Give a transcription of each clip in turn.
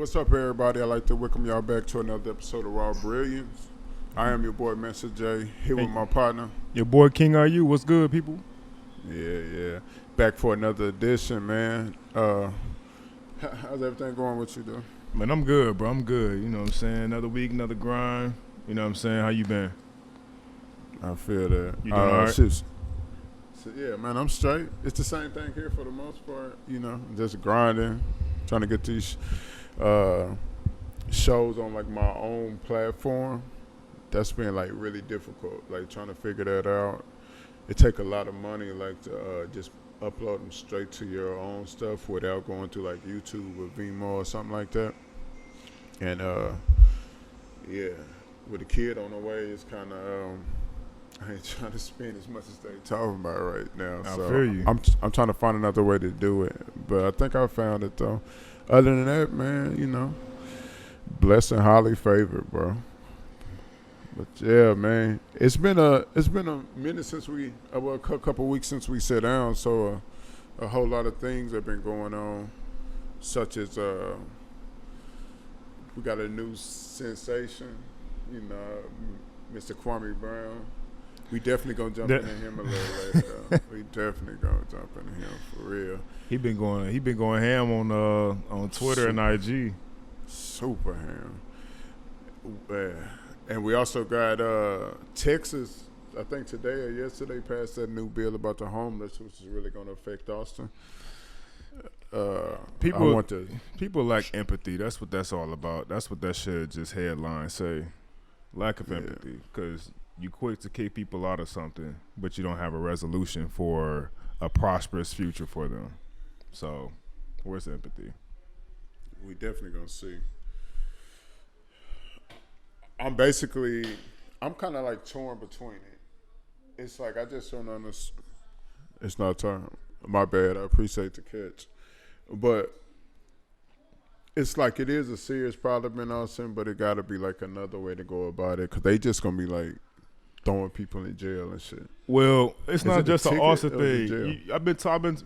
What's up, everybody? I'd like to welcome y'all back to another episode of Raw Brilliance. I am your boy, Mansa J, here with my partner. Your boy, King RU. What's good, people? Yeah. Back for another edition, man. How's everything going with you, though? Man, I'm good, bro. I'm good. You know what I'm saying? Another week, another grind. You know what I'm saying? How you been? I feel that. You doing all right? So, yeah, man, I'm straight. It's the same thing here for the most part. You know, just grinding, trying to get these shows on, like, my own platform. That's been, like, really difficult, like, trying to figure that out. It take a lot of money, like, to just upload them straight to your own stuff without going through, like, YouTube or Vimeo or something like that. And, yeah, with a kid on the way, it's kind of, I ain't trying to spend as much as they talking about right now. I So feel you. I'm trying to find another way to do it. But I think I found it, though. Other than that, man, you know, blessed and highly favored, bro. But yeah, man, it's been a minute since a couple weeks since we sat down. So a whole lot of things have been going on, such as we got a new sensation, you know, Mr. Kawme Brown. We definitely gonna jump into him a little later. We definitely gonna jump into him for real. He been going ham on Twitter and IG. Super ham. And we also got Texas, I think today or yesterday, passed that new bill about the homeless, which is really going to affect Austin. People lack empathy. That's what that's all about. That's what that should just headline say. Lack of empathy. Because you quick to kick people out of something, but you don't have a resolution for a prosperous future for them. So, where's the empathy? We definitely going to see. I'm kind of like torn between it. It's like I just don't understand. It's not time. My bad. I appreciate the catch. But it's like it is a serious problem in Austin, but it got to be like another way to go about it because they just going to be like throwing people in jail and shit. Well, it's not just an Austin thing. I've been talking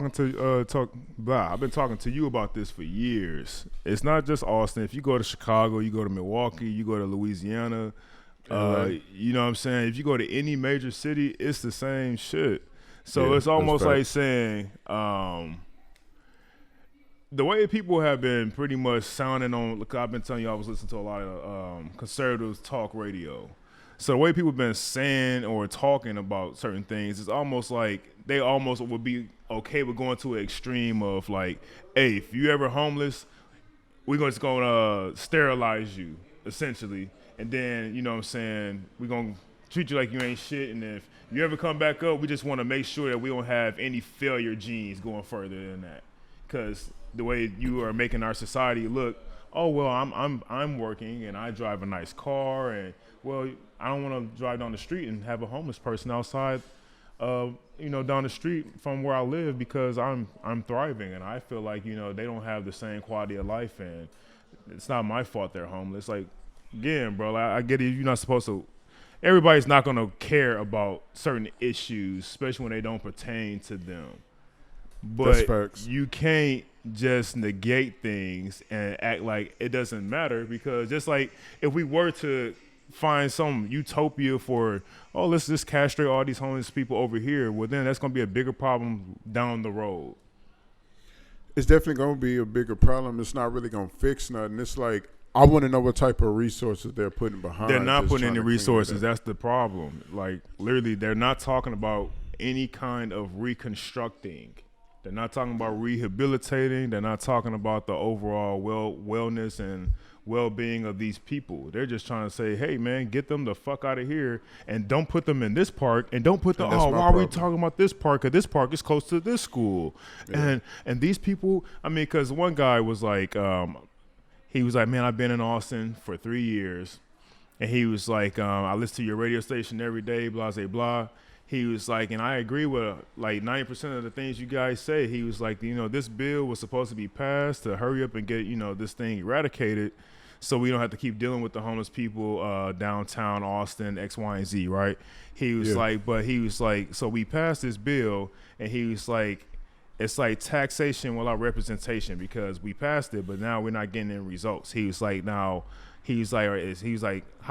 to you about this for years. It's not just Austin. If you go to Chicago, you go to Milwaukee, you go to Louisiana, you know what I'm saying? If you go to any major city, it's the same shit. So it's almost like saying the way people have been pretty much sounding on. Look, I've been telling you I was listening to a lot of conservatives talk radio. So the way people have been saying or talking about certain things, it's almost like they almost would be okay with going to an extreme of like, hey, if you ever homeless, we're just going to sterilize you, essentially. And then, you know what I'm saying, we're going to treat you like you ain't shit. And if you ever come back up, we just want to make sure that we don't have any failure genes going further than that. Because the way you are making our society look, oh, well, I'm working and I drive a nice car and, well, I don't want to drive down the street and have a homeless person outside, down the street from where I live because I'm thriving and I feel like, they don't have the same quality of life and it's not my fault they're homeless. Like, again, bro, I get it. You're not supposed to. Everybody's not going to care about certain issues, especially when they don't pertain to them. But you can't just negate things and act like it doesn't matter because just like if we were to find some utopia for, let's just castrate all these homeless people over here, well, then that's going to be a bigger problem down the road. It's definitely going to be a bigger problem. It's not really going to fix nothing. It's like, I want to know what type of resources they're putting behind. They're not putting any resources. That's the problem. Like, literally, they're not talking about any kind of reconstructing. They're not talking about rehabilitating. They're not talking about the overall wellness and well-being of these people. They're just trying to say, hey, man, get them the fuck out of here and don't put them in this park and don't put them, why are we talking about this park? Because this park is close to this school. Yeah. And these people, I mean, because one guy was like, he was like, man, I've been in Austin for 3 years. And he was like, I listen to your radio station every day, blah, blah, blah. He was like, and I agree with like 90% of the things you guys say. He was like, this bill was supposed to be passed to hurry up and get, this thing eradicated so we don't have to keep dealing with the homeless people downtown Austin, X, Y, and Z, right? He was like, so we passed this bill, and he was like, it's like taxation without representation because we passed it, but now we're not getting any results. He's like, how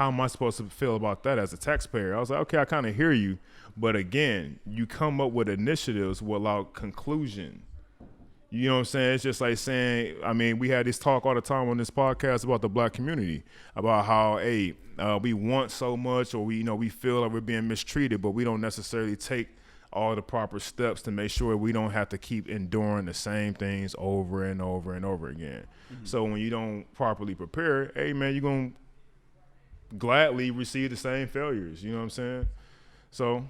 am I supposed to feel about that as a taxpayer? I was like, okay, I kind of hear you, but again, you come up with initiatives without conclusion. You know what I'm saying? It's just like saying, I mean, we had this talk all the time on this podcast about the black community, about how, hey, we want so much, or we feel like we're being mistreated, but we don't necessarily take all the proper steps to make sure we don't have to keep enduring the same things over and over and over again. Mm-hmm. So when you don't properly prepare, hey man, you're going to gladly receive the same failures. You know what I'm saying? So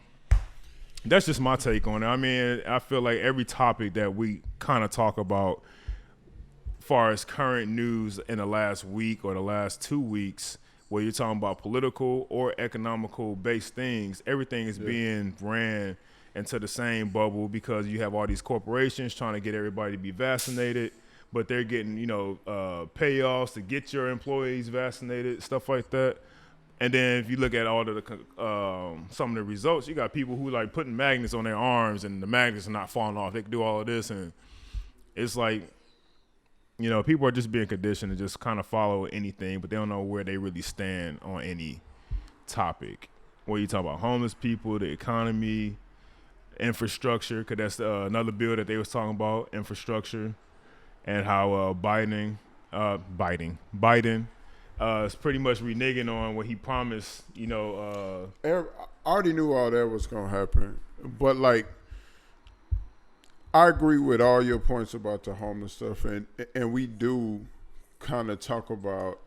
that's just my take on it. I mean, I feel like every topic that we kind of talk about far as current news in the last week or the last 2 weeks, where you're talking about political or economical based things, everything is being ran into the same bubble because you have all these corporations trying to get everybody to be vaccinated, but they're getting, payoffs to get your employees vaccinated, stuff like that. And then if you look at all of the some of the results, you got people who like putting magnets on their arms and the magnets are not falling off. They can do all of this, and it's like, people are just being conditioned to just kind of follow anything, but they don't know where they really stand on any topic. Where you talk about homeless people, the economy, infrastructure, because that's another bill that they was talking about, infrastructure, and how Biden is pretty much reneging on what he promised. I already knew all that was gonna happen, but like, I agree with all your points about the homeless stuff, and we do kind of talk about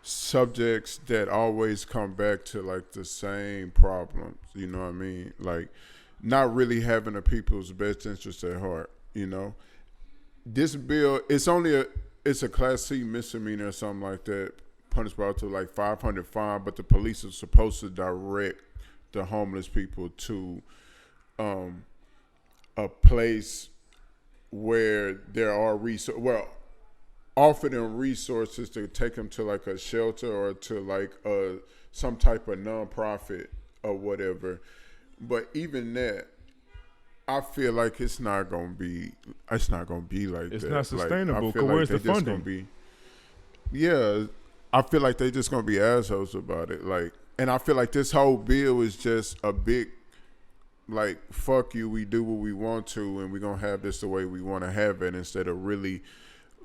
subjects that always come back to like the same problems, you know what I mean? Like not really having the people's best interest at heart, This bill, it's a Class C misdemeanor or something like that, punishable to like $500 fine, but the police are supposed to direct the homeless people to a place where there are offer them resources to take them to like a shelter or to like some type of nonprofit or whatever. But even that, I feel like it's not gonna be like it's that. It's not sustainable. Like, Where's the funding? I feel like they just gonna be assholes about it. Like, and I feel like this whole bill is just a big, like, fuck you, we do what we want to, and we're gonna have this the way we want to have it, instead of really,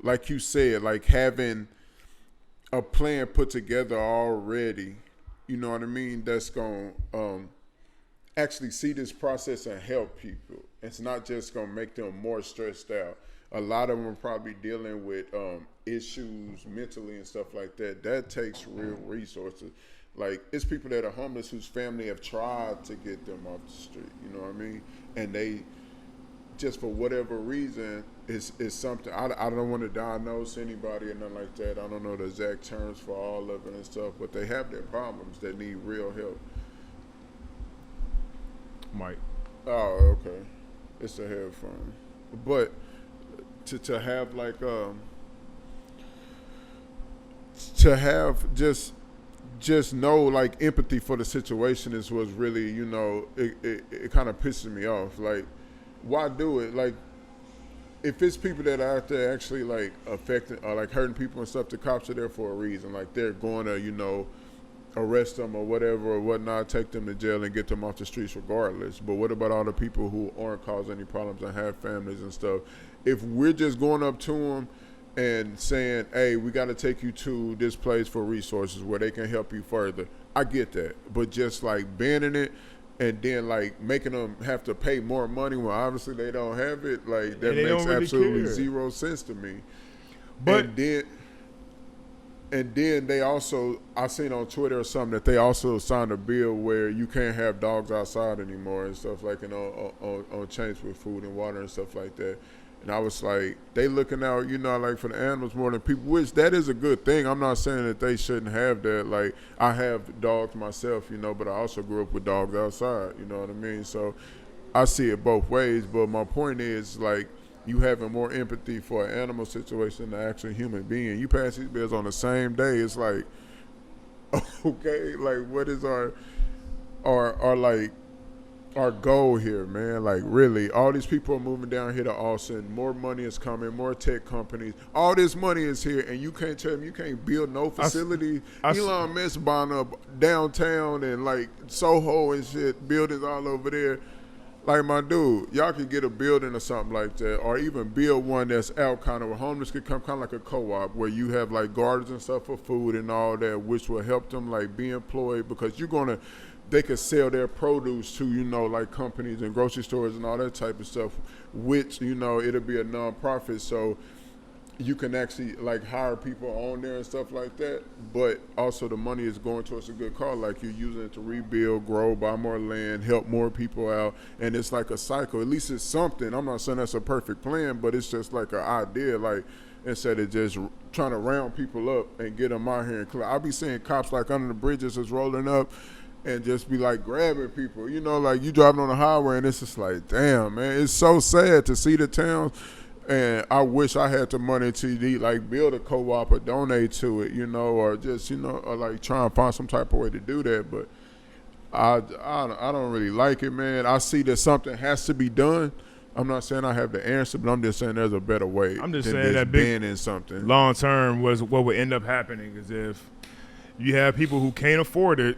like you said, like having a plan put together already, you know what I mean, that's going to actually see this process and help people. It's not just going to make them more stressed out. A lot of them are probably dealing with issues mentally and stuff like that. That takes real resources. Like, it's people that are homeless whose family have tried to get them off the street, you know what I mean? And they, just for whatever reason, it's something. I don't want to diagnose anybody or nothing like that. I don't know the exact terms for all of it and stuff, but they have their problems that need real help. Mike. Oh, okay. It's a headphone. But to have like to have just know like empathy for the situation was really, it kind of pisses me off. Like, why do it? Like, if it's people that are out there actually like affecting or like hurting people and stuff, the cops are there for a reason. Like, they're going to, arrest them or whatever or whatnot, take them to jail and get them off the streets regardless. But what about all the people who aren't causing any problems and have families and stuff? If we're just going up to them and saying, hey, we got to take you to this place for resources where they can help you further, I get that. But just like banning it and then like making them have to pay more money when obviously they don't have it, like that makes really absolutely zero sense to me. But and then they also, I seen on Twitter or something that they also signed a bill where you can't have dogs outside anymore and stuff, like on chains with food and water and stuff like that. And I was like, they looking out, like for the animals more than people, which that is a good thing. I'm not saying that they shouldn't have that. Like, I have dogs myself, but I also grew up with dogs outside, you know what I mean? So I see it both ways. But my point is, like, you having more empathy for an animal situation than an actual human being. You pass these bills on the same day. It's like, okay, like, what is our like our goal here, man. Like, really, all these people are moving down here to Austin. More money is coming, more tech companies. All this money is here, and you can't tell them you can't build no facility. Elon Musk buying up downtown and, like, Soho and shit, buildings all over there. Like, my dude, y'all could get a building or something like that, or even build one that's out kind of where homeless could come, kind of like a co-op where you have, like, gardens and stuff for food and all that, which will help them, like, be employed, because they could sell their produce to, like companies and grocery stores and all that type of stuff, which, it'll be a non-profit. So you can actually like hire people on there and stuff like that. But also the money is going towards a good cause. Like you're using it to rebuild, grow, buy more land, help more people out. And it's like a cycle. At least it's something. I'm not saying that's a perfect plan, but it's just like an idea. Like, instead of just trying to round people up and get them out here. And I'll be seeing cops like under the bridges is rolling up and just be like grabbing people, like you driving on the highway and it's just like, damn, man, it's so sad to see the towns. And I wish I had the money to like build a co-op or donate to it, or just, or like try and find some type of way to do that. But I don't really like it, man. I see that something has to be done. I'm not saying I have the answer, but I'm just saying there's a better way. I'm just saying that big in something long term was what would end up happening is if you have people who can't afford it.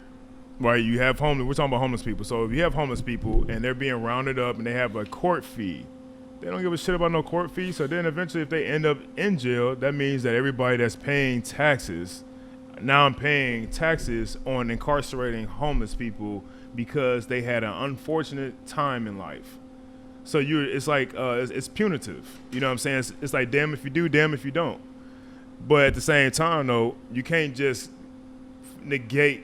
Right, you have homeless. We're talking about homeless people. So if you have homeless people and they're being rounded up and they have a court fee, they don't give a shit about no court fee. So then eventually, if they end up in jail, that means that everybody that's paying taxes, now I'm paying taxes on incarcerating homeless people because they had an unfortunate time in life. So it's like it's punitive. You know what I'm saying? It's like damn if you do, damn if you don't. But at the same time, though, you can't just negate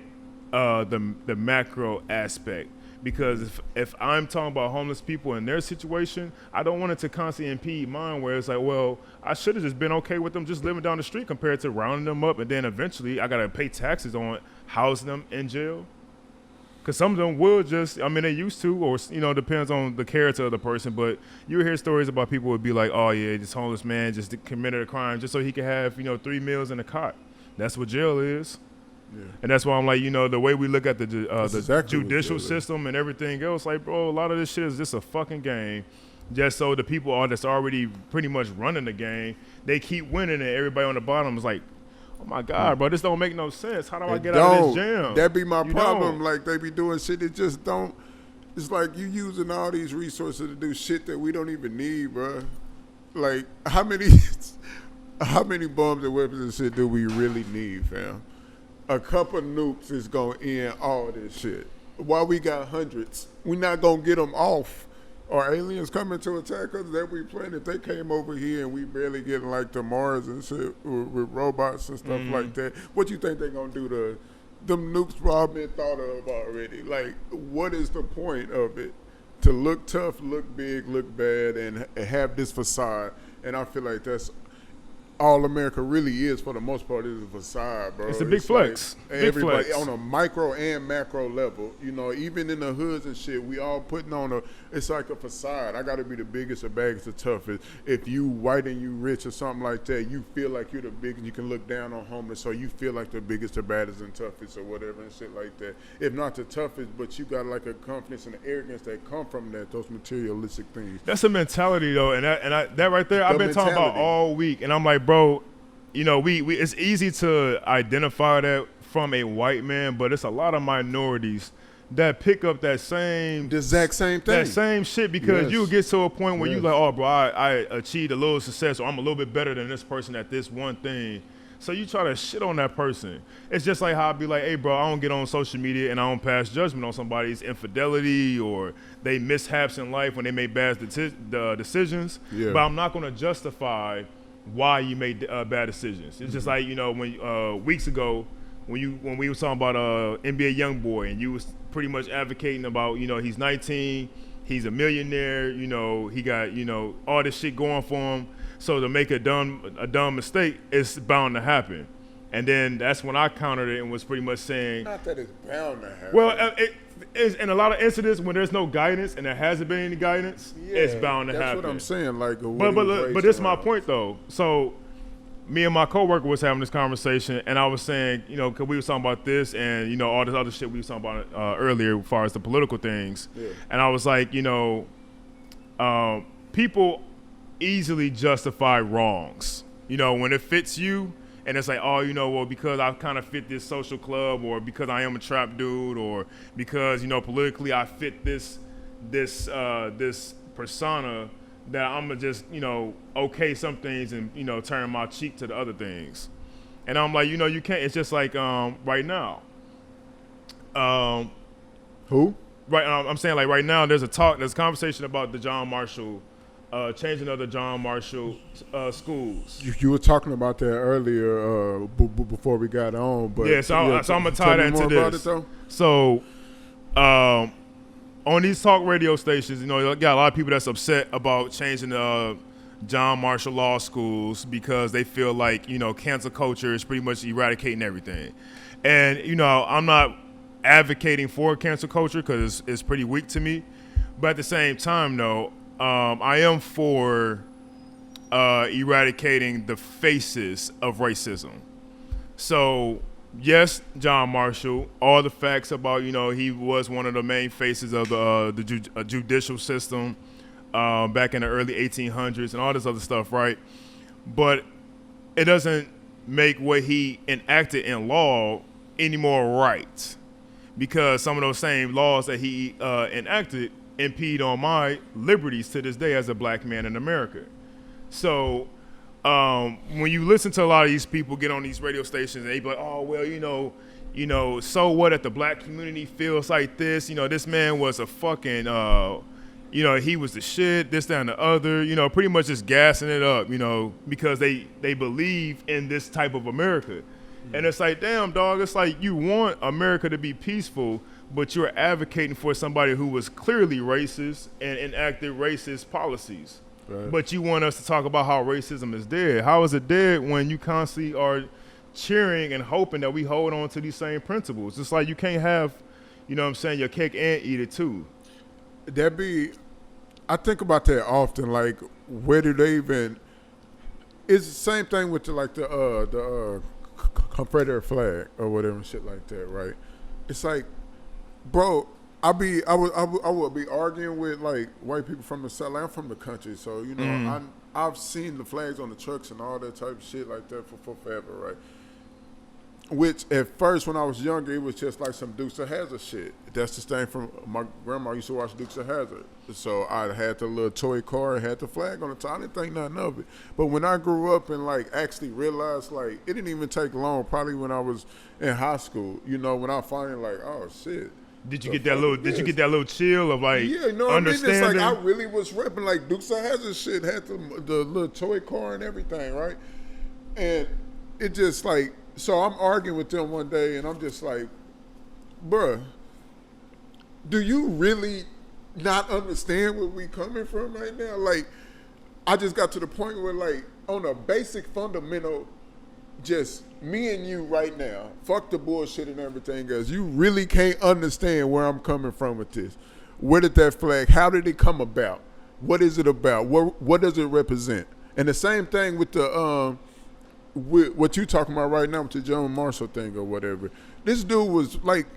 the macro aspect, because if I'm talking about homeless people and their situation, I don't want it to constantly impede mine, where it's like, well, I should have just been okay with them just living down the street compared to rounding them up and then eventually I gotta pay taxes on housing them in jail. Because some of them will just, I mean, they used to, or depends on the character of the person. But you hear stories about people would be like, oh yeah, this homeless man just committed a crime just so he could have 3 meals in a cot. That's what jail is. Yeah. And that's why I'm like, the way we look at the exactly judicial system and everything else, like, bro, a lot of this shit is just a fucking game. Just so the people that's already pretty much running the game, they keep winning, and everybody on the bottom is like, oh my God, bro, this don't make no sense. How do I get out of this jam? That be my problem. Like, they be doing shit that just don't. It's like you using all these resources to do shit that we don't even need, bro. Like, how many bombs and weapons and shit do we really need, fam? A couple nukes is going to end all this shit. Why we got hundreds? We not going to get them off. Are aliens coming to attack us? That we playing? If they came over here and we barely getting like to Mars and shit with robots and stuff like that, what you think they going to do to them nukes? Probably been thought of already. Like, what is the point of it? To look tough, look big, look bad, and have this facade. And I feel like that's all America really is, for the most part, is a facade, bro. It's a big flex. Like everybody on a micro and macro level, even in the hoods and shit, we all putting on it's like a facade. I got to be the biggest or baddest or toughest. If you white and you rich or something like that, you feel like you're the biggest. You can look down on homeless, so you feel like the biggest or baddest and toughest or whatever and shit like that. If not the toughest, but you got like a confidence and arrogance that come from those materialistic things. That's a mentality, though, and that right there, I've been talking about all week, and I'm like, bro, we it's easy to identify that from a white man, but it's a lot of minorities that pick up the exact same thing, that same shit, because you get to a point where you like, oh, bro, I achieved a little success, or I'm a little bit better than this person at this one thing. So you try to shit on that person. It's just like how I'd be like, hey, bro, I don't get on social media and I don't pass judgment on somebody's infidelity or they mishaps in life when they make bad decisions. Yeah. But I'm not going to justify why you made bad decisions. It's just like, when weeks ago, when we were talking about NBA YoungBoy, and you was pretty much advocating about, he's 19, he's a millionaire, he got, all this shit going for him. So to make a dumb mistake, it's bound to happen. And then that's when I countered it and was pretty much saying, not that it's bound to happen. Well, it is in a lot of incidents when there's no guidance and there hasn't been any guidance, it's bound to happen. That's what I'm saying. Like, but this is my point though. So me and my coworker was having this conversation, and I was saying, you know, cause we was talking about this and, you know, all this other shit we was talking about earlier as far as the political things. Yeah. And I was like, you know, people easily justify wrongs. You know, when it fits you, and it's like, oh, you know, well, because I kind of fit this social club, or because I am a trap dude, or because, you know, politically I fit this persona, that I'm gonna just, you know, okay some things and, you know, turn my cheek to the other things. And I'm like, you know, you can't. It's just like right now. Who? Right. I'm saying, like, right now there's a conversation about the John Marshall, changing of the John Marshall schools. You were talking about that earlier before we got on, but yeah. So I'm gonna tie that into this. So, on these talk radio stations, you know, you got a lot of people that's upset about changing the John Marshall law schools because they feel like, you know, cancel culture is pretty much eradicating everything. And, you know, I'm not advocating for cancel culture because it's pretty weak to me. But at the same time, though, I am for eradicating the faces of racism. So, yes, John Marshall, all the facts about, you know, he was one of the main faces of the judicial system back in the early 1800s and all this other stuff, right? But it doesn't make what he enacted in law any more right, because some of those same laws that he enacted impede on my liberties to this day as a black man in America. So when you listen to a lot of these people get on these radio stations and they be like, oh, well, you know, so what if the black community feels like this? You know, this man was a fucking, you know, he was the shit, this, that, and the other, you know, pretty much just gassing it up, you know, because they believe in this type of America. Mm-hmm. And it's like, damn, dog, it's like you want America to be peaceful, but you're advocating for somebody who was clearly racist and enacted racist policies. Right. But you want us to talk about how racism is dead. How is it dead when you constantly are cheering and hoping that we hold on to these same principles? It's like you can't have, you know what I'm saying, your cake and eat it too. I think about that often. Like, where do they even? It's the same thing with the Confederate flag or whatever and shit like that, right? It's like, bro, I would be arguing with like white people from the South. Like, I'm from the country, so you know I've seen the flags on the trucks and all that type of shit like that for forever, right? Which at first when I was younger, it was just like some Dukes of Hazzard shit. That's the thing from my grandma used to watch Dukes of Hazzard. So I had the little toy car, had the flag on the top. I didn't think nothing of it. But when I grew up and like actually realized, like, it didn't even take long, probably when I was in high school, you know, when I finally like, oh shit. Did you get that little chill of like, yeah, no, understanding? I mean, it's like I really was repping like Dukes of Hazzard shit, had the little toy car and everything, right? And it just like, so I'm arguing with them one day and I'm just like, bruh, do you really not understand where we coming from right now? Like, I just got to the point where like, on a basic fundamental, just me and you right now, fuck the bullshit and everything else, you really can't understand where I'm coming from with this. Where did that flag, how did it come about? What is it about? What does it represent? And the same thing with the, with what you talking about right now with the John Marshall thing or whatever. This dude was like,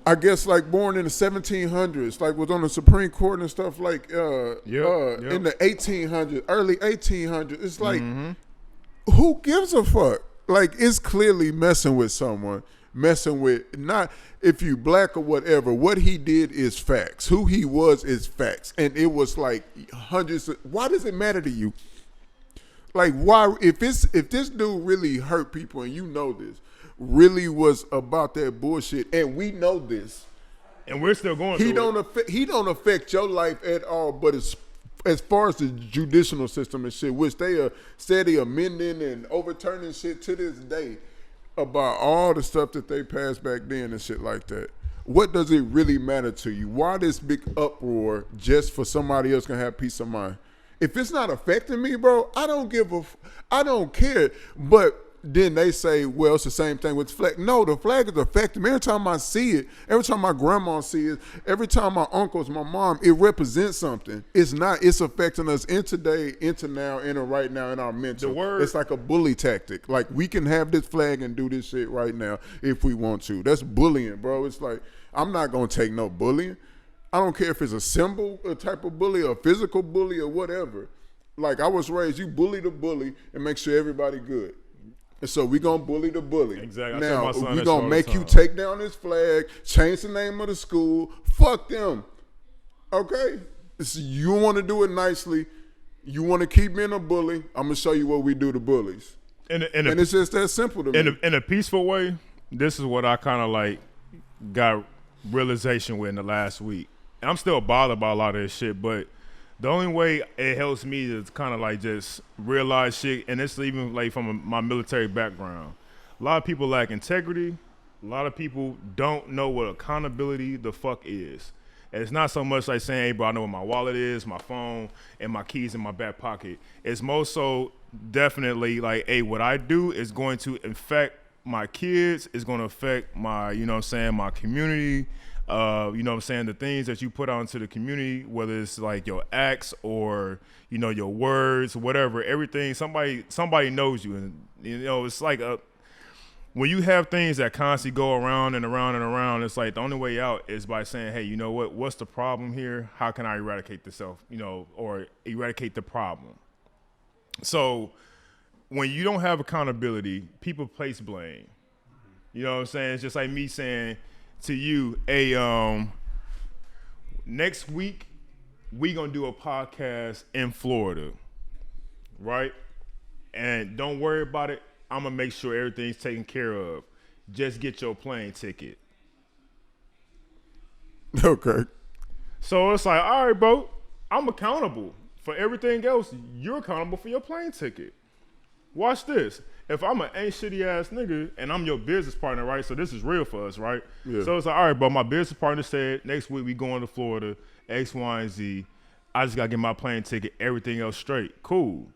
I guess like born in the 1700s, like was on the Supreme Court and stuff like in the 1800s, early 1800s. It's like, who gives a fuck? Like, it's clearly messing with someone, messing with, not if you black or whatever, what he did is facts. Who he was is facts. And it was like why does it matter to you? Like, why, if this dude really hurt people and you know this, really was about that bullshit, and we know this, and we're still going through it. He don't affect your life at all, but as far as the judicial system and shit, which they are steady amending and overturning shit to this day about all the stuff that they passed back then and shit like that. What does it really matter to you? Why this big uproar just for somebody else can have peace of mind? If it's not affecting me, bro, I don't care. But then they say, well, it's the same thing with the flag. No, the flag is affecting me. Every time I see it, every time my grandma sees it, every time my uncles, my mom, it represents something. It's affecting us in today, into now, in a right now, in our mental. It's like a bully tactic. Like, we can have this flag and do this shit right now if we want to. That's bullying, bro. It's like, I'm not going to take no bullying. I don't care if it's a symbol, a type of bully, or a physical bully, or whatever. Like, I was raised, you bully the bully and make sure everybody good. And so we gonna bully the bully. Exactly. Now we gonna make you take down this flag, change the name of the school. Fuck them. Okay. So you want to do it nicely. You want to keep being a bully. I'm gonna show you what we do to bullies. And it's just that simple to me. In a peaceful way, this is what I kind of like got realization with in the last week. And I'm still bothered by a lot of this shit, but the only way it helps me to kind of like just realize shit, and it's even like from my military background. A lot of people lack integrity. A lot of people don't know what accountability the fuck is. And it's not so much like saying, hey, bro, I know where my wallet is, my phone, and my keys in my back pocket. It's more so definitely like, hey, what I do is going to affect my kids, it's going to affect my, you know what I'm saying, my community. You know what I'm saying, the things that you put out into the community, whether it's like your acts or, you know, your words, whatever, everything, somebody knows you. And, you know, it's like when you have things that constantly go around and around and around, it's like the only way out is by saying, hey, you know what's the problem here? How can I eradicate the or eradicate the problem? So when you don't have accountability, people place blame. You know what I'm saying? It's just like me saying to you, hey, next week we gonna do a podcast in Florida, right? And don't worry about it. I'm gonna make sure everything's taken care of. Just get your plane ticket. Okay. So it's like, all right, bro, I'm accountable for everything else. You're accountable for your plane ticket. Watch this. If I'm an ain't shitty ass nigga and I'm your business partner, right? So this is real for us, right? Yeah. So it's like, all right, bro, my business partner said next week we going to Florida, X, Y, and Z. I just gotta get my plane ticket, everything else straight. Cool.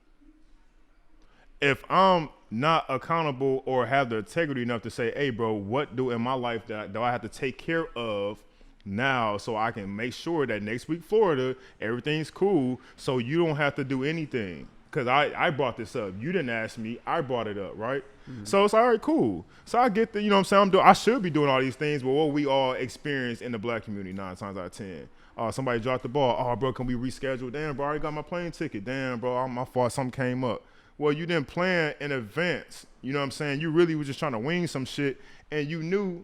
If I'm not accountable or have the integrity enough to say, hey, bro, what do in my life that do I have to take care of now so I can make sure that next week Florida, everything's cool so you don't have to do anything. Because I brought this up. You didn't ask me. I brought it up, right? Mm-hmm. So it's all right, cool. So I get the, you know what I'm saying? I should be doing all these things, but what we all experience in the black community 9 times out of 10. Somebody dropped the ball. Oh, bro, can we reschedule? Damn, bro, I already got my plane ticket. Damn, bro, my fault. Something came up. Well, you didn't plan in advance. You know what I'm saying? You really were just trying to wing some shit, and you knew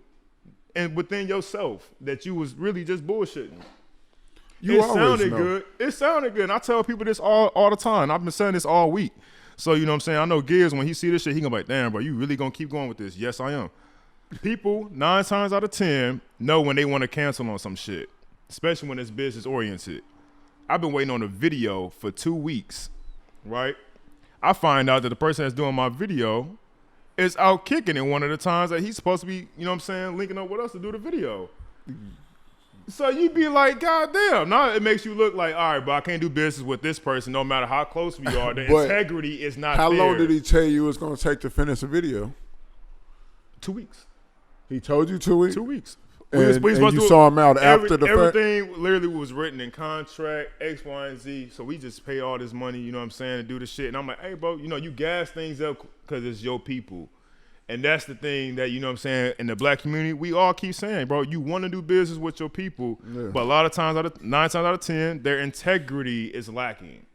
and within yourself that you was really just bullshitting. It sounded good. It sounded good. And I tell people this all the time. I've been saying this all week. So, you know what I'm saying? I know Gibbs, when he see this shit, he gonna be like, damn, bro, you really gonna keep going with this? Yes, I am. People, 9 times out of 10, know when they want to cancel on some shit, especially when it's business oriented. I've been waiting on a video for 2 weeks, right? I find out that the person that's doing my video is out kicking it one of the times that he's supposed to be, you know what I'm saying, linking up with us to do the video. So you be like, God damn. Now it makes you look like, all right, but I can't do business with this person no matter how close we are. The integrity is not there. How long did he tell you it was going to take to finish the video? 2 weeks. He told you 2 weeks? 2 weeks. And you saw him out after the fact? Everything literally was written in contract, X, Y, and Z. So we just pay all this money, you know what I'm saying, to do the shit. And I'm like, hey, bro, you know, you gas things up because it's your people. And that's the thing that, you know what I'm saying, in the black community, we all keep saying, bro, you want to do business with your people. Yeah. But a lot of times, 9 times out of 10, their integrity is lacking.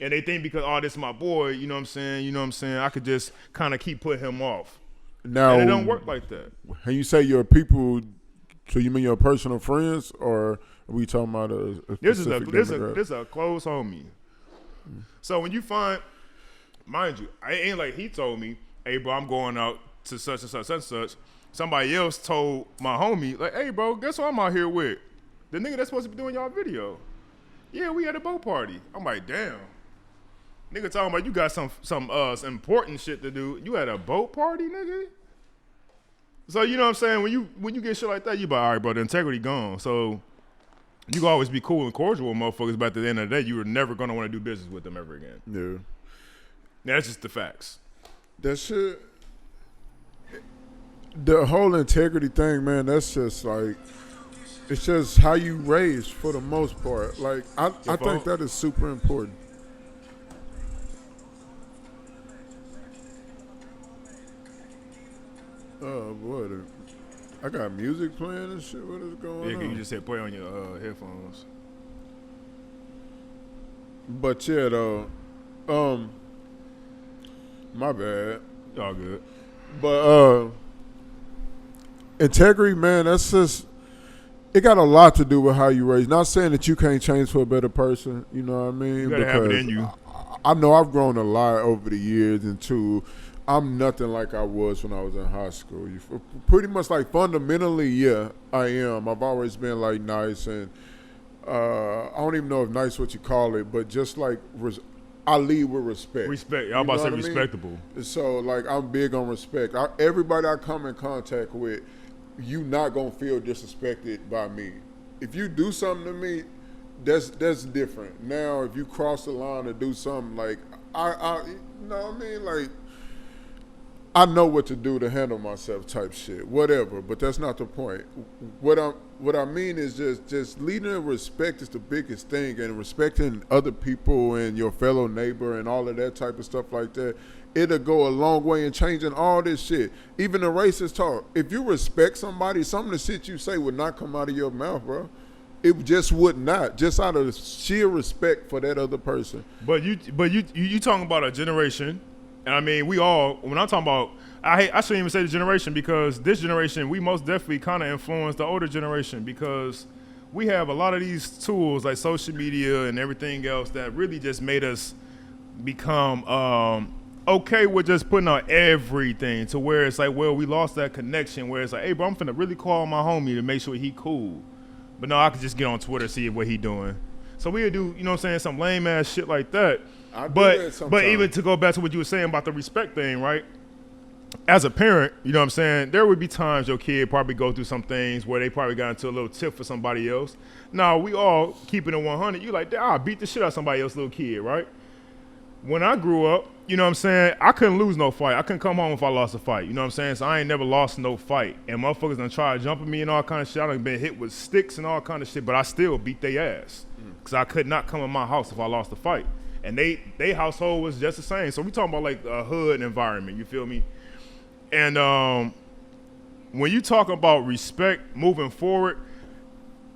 And they think because, oh, this is my boy, you know what I'm saying, I could just kind of keep putting him off. Now, and it don't work like that. When you say your people, so you mean your personal friends, or are we talking about a specific demographic? This is a close homie. So when you find, mind you, I ain't like he told me, hey, bro, I'm going out to such and such and such. Somebody else told my homie, like, hey, bro, guess what I'm out here with? The nigga that's supposed to be doing y'all video. Yeah, we had a boat party. I'm like, damn. Nigga talking about you got some important shit to do. You had a boat party, nigga? So, you know what I'm saying? When you get shit like that, you be like, all right, bro, the integrity gone. So you can always be cool and cordial with motherfuckers, but at the end of the day, you were never going to want to do business with them ever again. Yeah. That's just the facts. That shit, The whole integrity thing, man, that's just like, it's just how you raise for the most part. Like, I think that is super important. Oh, boy. I got music playing and shit. What is going Yeah, on? you just hit play on your headphones. But yeah, though, my bad. All good. But integrity, man, that's just, it got a lot to do with how you raise. Not saying that you can't change for a better person, you know what I mean? You gotta have it in you. I know I've grown a lot over the years into, I'm nothing like I was when I was in high school. Pretty much like fundamentally, yeah, I am. I've always been like nice and I don't even know if nice is what you call it, but just like I lead with respect. Respect. I'm about to say respectable. So like I'm big on respect. Everybody I come in contact with, you not gonna feel disrespected by me. If you do something to me, that's different. Now if you cross the line to do something like I you know what I mean, like I know what to do to handle myself type shit, whatever, but that's not the point. What I mean is just leading in respect is the biggest thing, and respecting other people and your fellow neighbor and all of that type of stuff like that, it'll go a long way in changing all this shit. Even the racist talk. If you respect somebody, some of the shit you say would not come out of your mouth, bro. It just would not, just out of sheer respect for that other person. But you talking about a generation. And I mean, we all, when I'm talking about, I shouldn't even say the generation, because this generation, we most definitely kind of influenced the older generation, because we have a lot of these tools like social media and everything else that really just made us become okay with just putting out everything, to where it's like, well, we lost that connection where it's like, hey, bro, I'm finna really call my homie to make sure he cool. But no, I could just get on Twitter, see what he doing. So we would do, you know what I'm saying, some lame ass shit like that. But even to go back to what you were saying about the respect thing, right? As a parent, you know what I'm saying, there would be times your kid probably go through some things where they probably got into a little tip for somebody else. Now, we all keeping it 100. You like, I'll beat the shit out of somebody else's little kid, right? When I grew up, you know what I'm saying, I couldn't lose no fight. I couldn't come home if I lost a fight. You know what I'm saying? So I ain't never lost no fight. And motherfuckers done try to jump at me and all kind of shit. I done been hit with sticks and all kind of shit, but I still beat their ass. Because I could not come in my house if I lost a fight. And they household was just the same. So we talking about like a hood environment, you feel me? And when you talk about respect moving forward,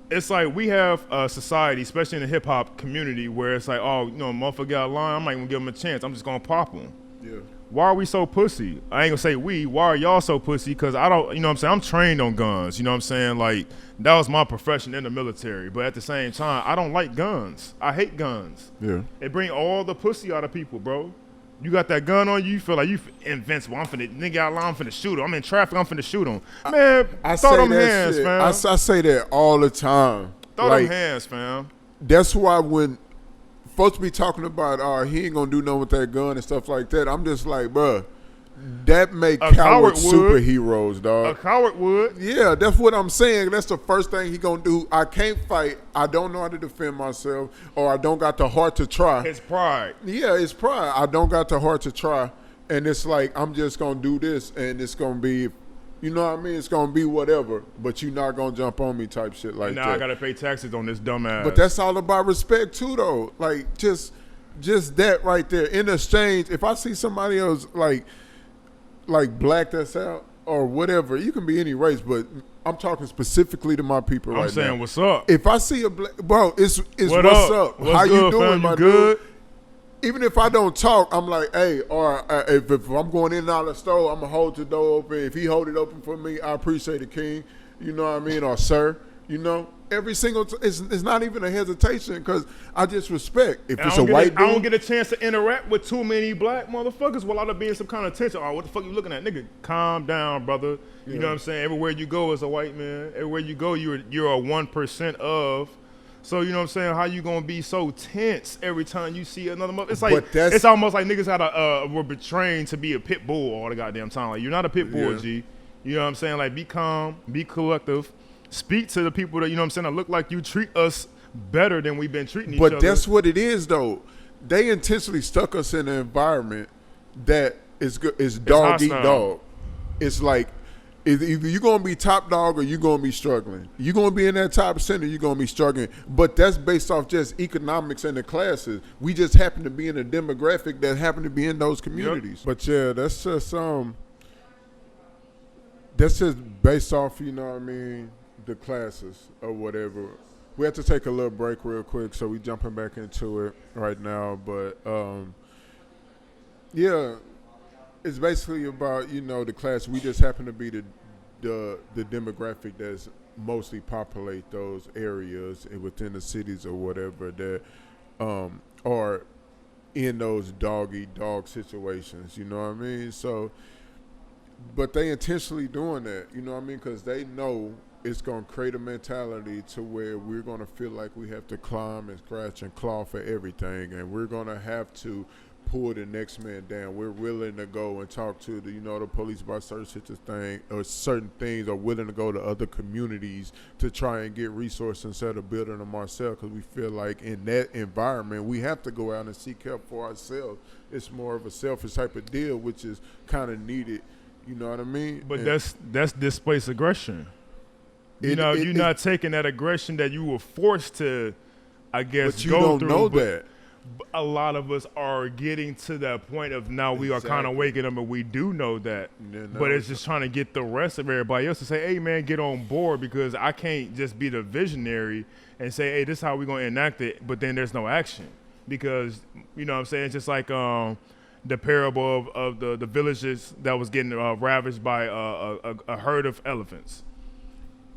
it's like we have a society, especially in the hip hop community, where it's like, oh, you know, motherfucker got a line, I'm not even give him a chance. I'm just gonna pop him. Yeah. Why are we so pussy? I ain't gonna say we. Why are y'all so pussy? Because I don't, you know what I'm saying? I'm trained on guns. You know what I'm saying? Like, that was my profession in the military. But at the same time, I don't like guns. I hate guns. Yeah. It bring all the pussy out of people, bro. You got that gun on you, feel like you invincible. I'm finna, nigga out line, I'm finna shoot him. I'm in traffic, I'm finna shoot him. Man, throw them hands, shit. fam. I say that all the time. Throw them hands, fam. That's why when folks be talking about, he ain't gonna do nothing with that gun and stuff like that, I'm just like, bruh, that make coward superheroes, dog. A coward would. Yeah, that's what I'm saying. That's the first thing he gonna do. I can't fight. I don't know how to defend myself, or I don't got the heart to try. It's pride. Yeah, it's pride. I don't got the heart to try, and it's like I'm just gonna do this, and it's gonna be, you know what I mean? It's gonna be whatever, but you're not gonna jump on me type shit like now that. I gotta pay taxes on this dumbass. But that's all about respect too, though. Like just that right there. In exchange, if I see somebody else like black that's out or whatever, you can be any race, but I'm talking specifically to my people right now. I'm saying, what's up? If I see a black, bro, it's what what's up? What's How good, you doing, fam? my you good? dude? Even if I don't talk, I'm like, hey, or if I'm going in and out of the store, I'm gonna hold the door open. If he hold it open for me, I appreciate it, King. You know what I mean? Or sir, you know? Every single it's not even a hesitation, because I just respect. If it's a white dude, I don't get a chance to interact with too many black motherfuckers without there being some kind of tension. Oh, what the fuck you looking at, nigga? Calm down, brother. You know what I'm saying? Everywhere you go as a white man, everywhere you go, you're a 1% of. So you know what I'm saying? How you gonna be so tense every time you see another mother? It's like it's almost like niggas had were trained to be a pit bull all the goddamn time. Like, you're not a pit bull, G. You know what I'm saying? Like, be calm, be collective. Speak to the people that, you know what I'm saying, that look like you treat us better than we've been treating each other. But that's what it is, though. They intentionally stuck us in an environment that is dog eat dog. It's like Either you're gonna be top dog or you're gonna be struggling. You're gonna be in that top center, you're gonna be struggling. But that's based off just economics and the classes. We just happen to be in a demographic that happen to be in those communities. Yep. But yeah, that's just based off, you know what I mean, the classes or whatever. We have to take a little break real quick, so we jumping back into it right now. But yeah. It's basically about, you know, the class. We just happen to be the demographic that's mostly populate those areas and within the cities or whatever that are in those dog situations. You know what I mean? So, but they intentionally doing that. You know what I mean? Because they know it's gonna create a mentality to where we're gonna feel like we have to climb and scratch and claw for everything, and we're gonna have to pull the next man down. We're willing to go and talk to the, you know, the police about certain things, or willing to go to other communities to try and get resources instead of building them ourselves, because we feel like in that environment we have to go out and seek help for ourselves. It's more of a selfish type of deal, which is kind of needed. You know what I mean? But that's displaced aggression. You're not taking that aggression that you were forced to, I guess, but you don't know that. A lot of us are getting to that point of now we are kind of waking up and we do know that. But it's just trying to get the rest of everybody else to say, hey, man, get on board, because I can't just be the visionary and say, hey, this is how we're going to enact it, but then there's no action. Because, you know what I'm saying, it's just like the parable of the villages that was getting ravaged by a herd of elephants.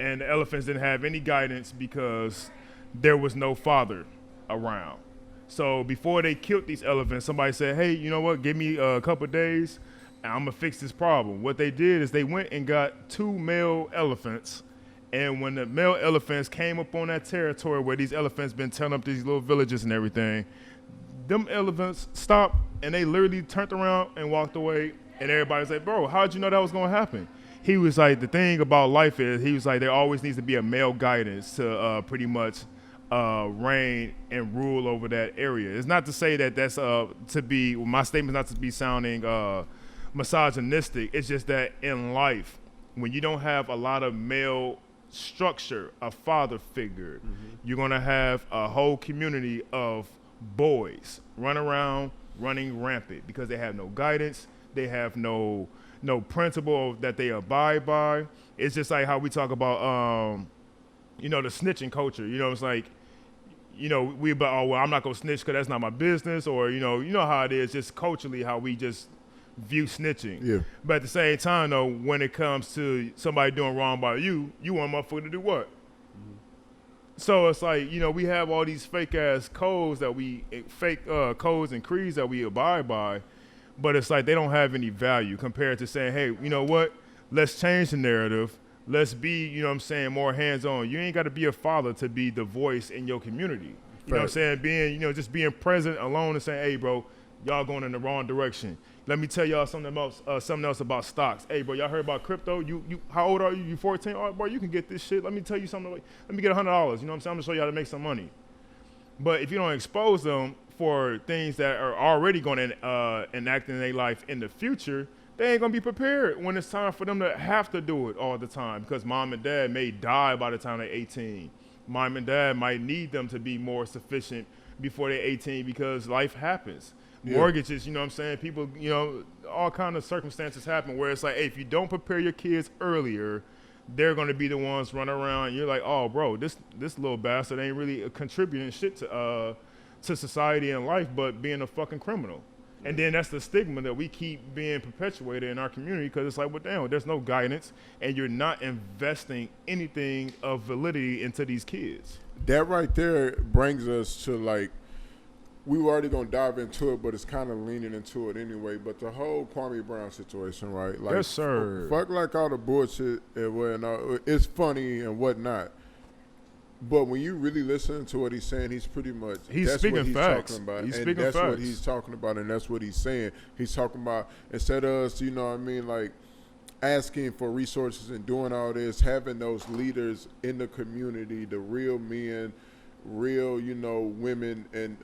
And the elephants didn't have any guidance because there was no father around. So before they killed these elephants, somebody said, hey, you know what, give me a couple of days and I'm going to fix this problem. What they did is they went and got 2 male elephants. And when the male elephants came up on that territory where these elephants been tearing up these little villages and everything, them elephants stopped and they literally turned around and walked away. And everybody said, bro, how'd you know that was going to happen? He was like, the thing about life is, he was like, there always needs to be a male guidance to pretty much reign and rule over that area. It's not to say that that's to be, my statement's not to be sounding misogynistic. It's just that in life, when you don't have a lot of male structure, a father figure, you're going to have a whole community of boys running rampant because they have no guidance. They have no principle that they abide by. It's just like how we talk about, the snitching culture. You know, it's like, we about, oh, well, I'm not going to snitch because that's not my business. Or, you know how it is, just culturally, how we just view snitching. Yeah. But at the same time, though, when it comes to somebody doing wrong by you want a motherfucker to do what? So it's like, we have all these fake-ass codes codes and creeds that we abide by. But it's like they don't have any value compared to saying, hey, you know what? Let's change the narrative. Let's be, more hands-on. You ain't got to be a father to be the voice in your community. You know what I'm saying? Being, just being present alone and saying, hey, bro, y'all going in the wrong direction. Let me tell y'all something else about stocks. Hey, bro, y'all heard about crypto? You how old are you? You 14? All right, bro, you can get this shit. Let me tell you something. Let me get $100. You know what I'm saying? I'm going to show you how to make some money. But if you don't expose them for things that are already going to enact in their life in the future, they ain't going to be prepared when it's time for them to have to do it all the time, because mom and dad may die by the time they're 18. Mom and dad might need them to be more sufficient before they're 18 because life happens. Yeah. Mortgages, people, all kind of circumstances happen where it's like, hey, if you don't prepare your kids earlier, they're going to be the ones running around. And you're like, oh, bro, this little bastard ain't really contributing shit to society and life, but being a fucking criminal. And then that's the stigma that we keep being perpetuated in our community, because it's like, well, damn, there's no guidance, and you're not investing anything of validity into these kids. That right there brings us to, like, we were already going to dive into it, but it's kind of leaning into it anyway. But the whole Kawme Brown situation, right? Like, yes, sir. Fuck like all the bullshit and whatnot. It's funny and whatnot. But when you really listen to what he's saying, he's pretty much that's what he's facts. Talking about. He's and speaking that's facts. what he's talking about, and that's what he's saying. He's talking about, instead of us, like asking for resources and doing all this, having those leaders in the community, the real men, real, women, and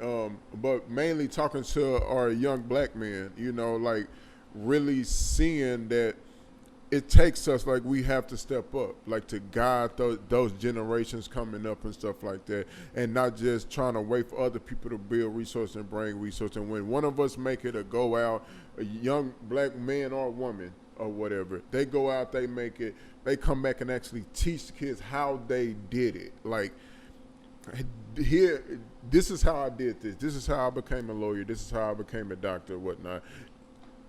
but mainly talking to our young black men, like really seeing that it takes us like we have to step up, like to guide those generations coming up and stuff like that, and not just trying to wait for other people to build resource and bring resource. And when one of us make it or go out, a young black man or woman or whatever, they go out, they make it, they come back and actually teach the kids how they did it. Like, here, this is how I did this. This is how I became a lawyer. This is how I became a doctor, whatnot.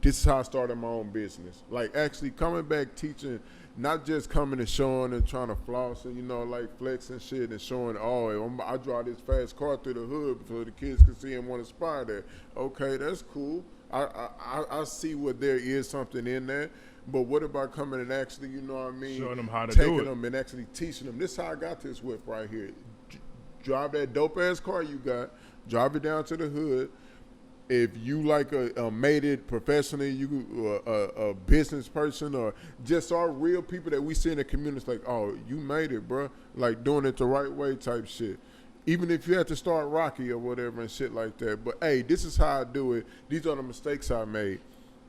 This is how I started my own business. Like, actually coming back teaching, not just coming and showing and trying to floss and, like flex and shit and showing, I drive this fast car through the hood so the kids can see and want to spy there. Okay, that's cool. I see what there is something in there. But what about coming and actually, showing them how to taking do it. them and actually teaching them. This is how I got this whip right here. Drive that dope-ass car you got. Drive it down to the hood. If you like made it professionally, you a business person or just our real people that we see in the community, it's like, oh, you made it, bro. Like doing it the right way type shit. Even if you had to start rocky or whatever and shit like that. But, hey, this is how I do it. These are the mistakes I made.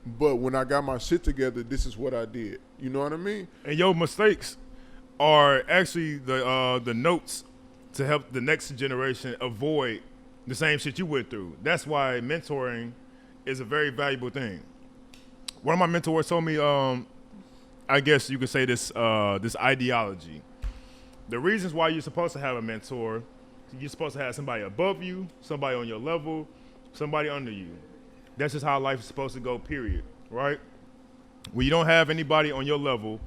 But when I got my shit together, this is what I did. You know what I mean? And your mistakes are actually the notes to help the next generation avoid the same shit you went through. That's why mentoring is a very valuable thing. One of my mentors told me, I guess you could say this ideology. The reasons why you're supposed to have a mentor, you're supposed to have somebody above you, somebody on your level, somebody under you. That's just how life is supposed to go, period, right? When you don't have anybody on your level,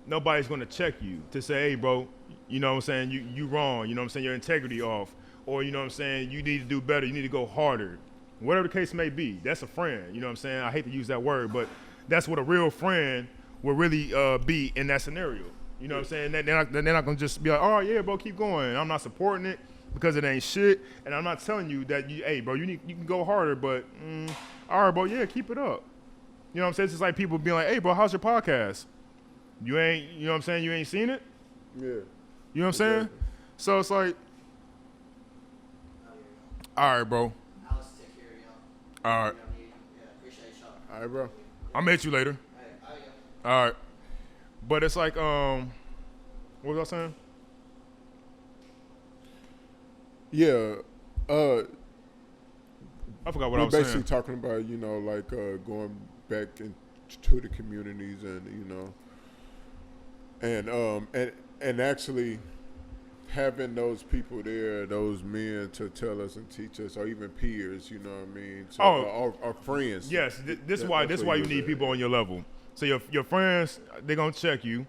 nobody's going to check you to say, hey, bro, you know what I'm saying, you wrong, you know what I'm saying, your integrity off. Or, you know what I'm saying, you need to do better, you need to go harder. Whatever the case may be, that's a friend, you know what I'm saying? I hate to use that word, but that's what a real friend will really be in that scenario. You know what I'm saying? They're not going to just be like, oh, yeah, bro, keep going. I'm not supporting it because it ain't shit. And I'm not telling you that, hey, bro, you can go harder, but, all right, bro, yeah, keep it up. You know what I'm saying? It's just like people being like, hey, bro, how's your podcast? You know what I'm saying? You ain't seen it? Yeah. You know what I'm saying? So it's like, all right, bro. I'll just take care of y'all. All right. Yeah, appreciate y'all. All right, bro. I'll meet you later. Hey, how you All right. But it's like, what was I saying? Yeah. I forgot what We're I was basically saying. talking about, like going back into the communities and actually having those people there, those men to tell us and teach us, or even peers, you know what I mean? So, our friends. Yes, this is why you need people on your level. So your friends, they're gonna check you,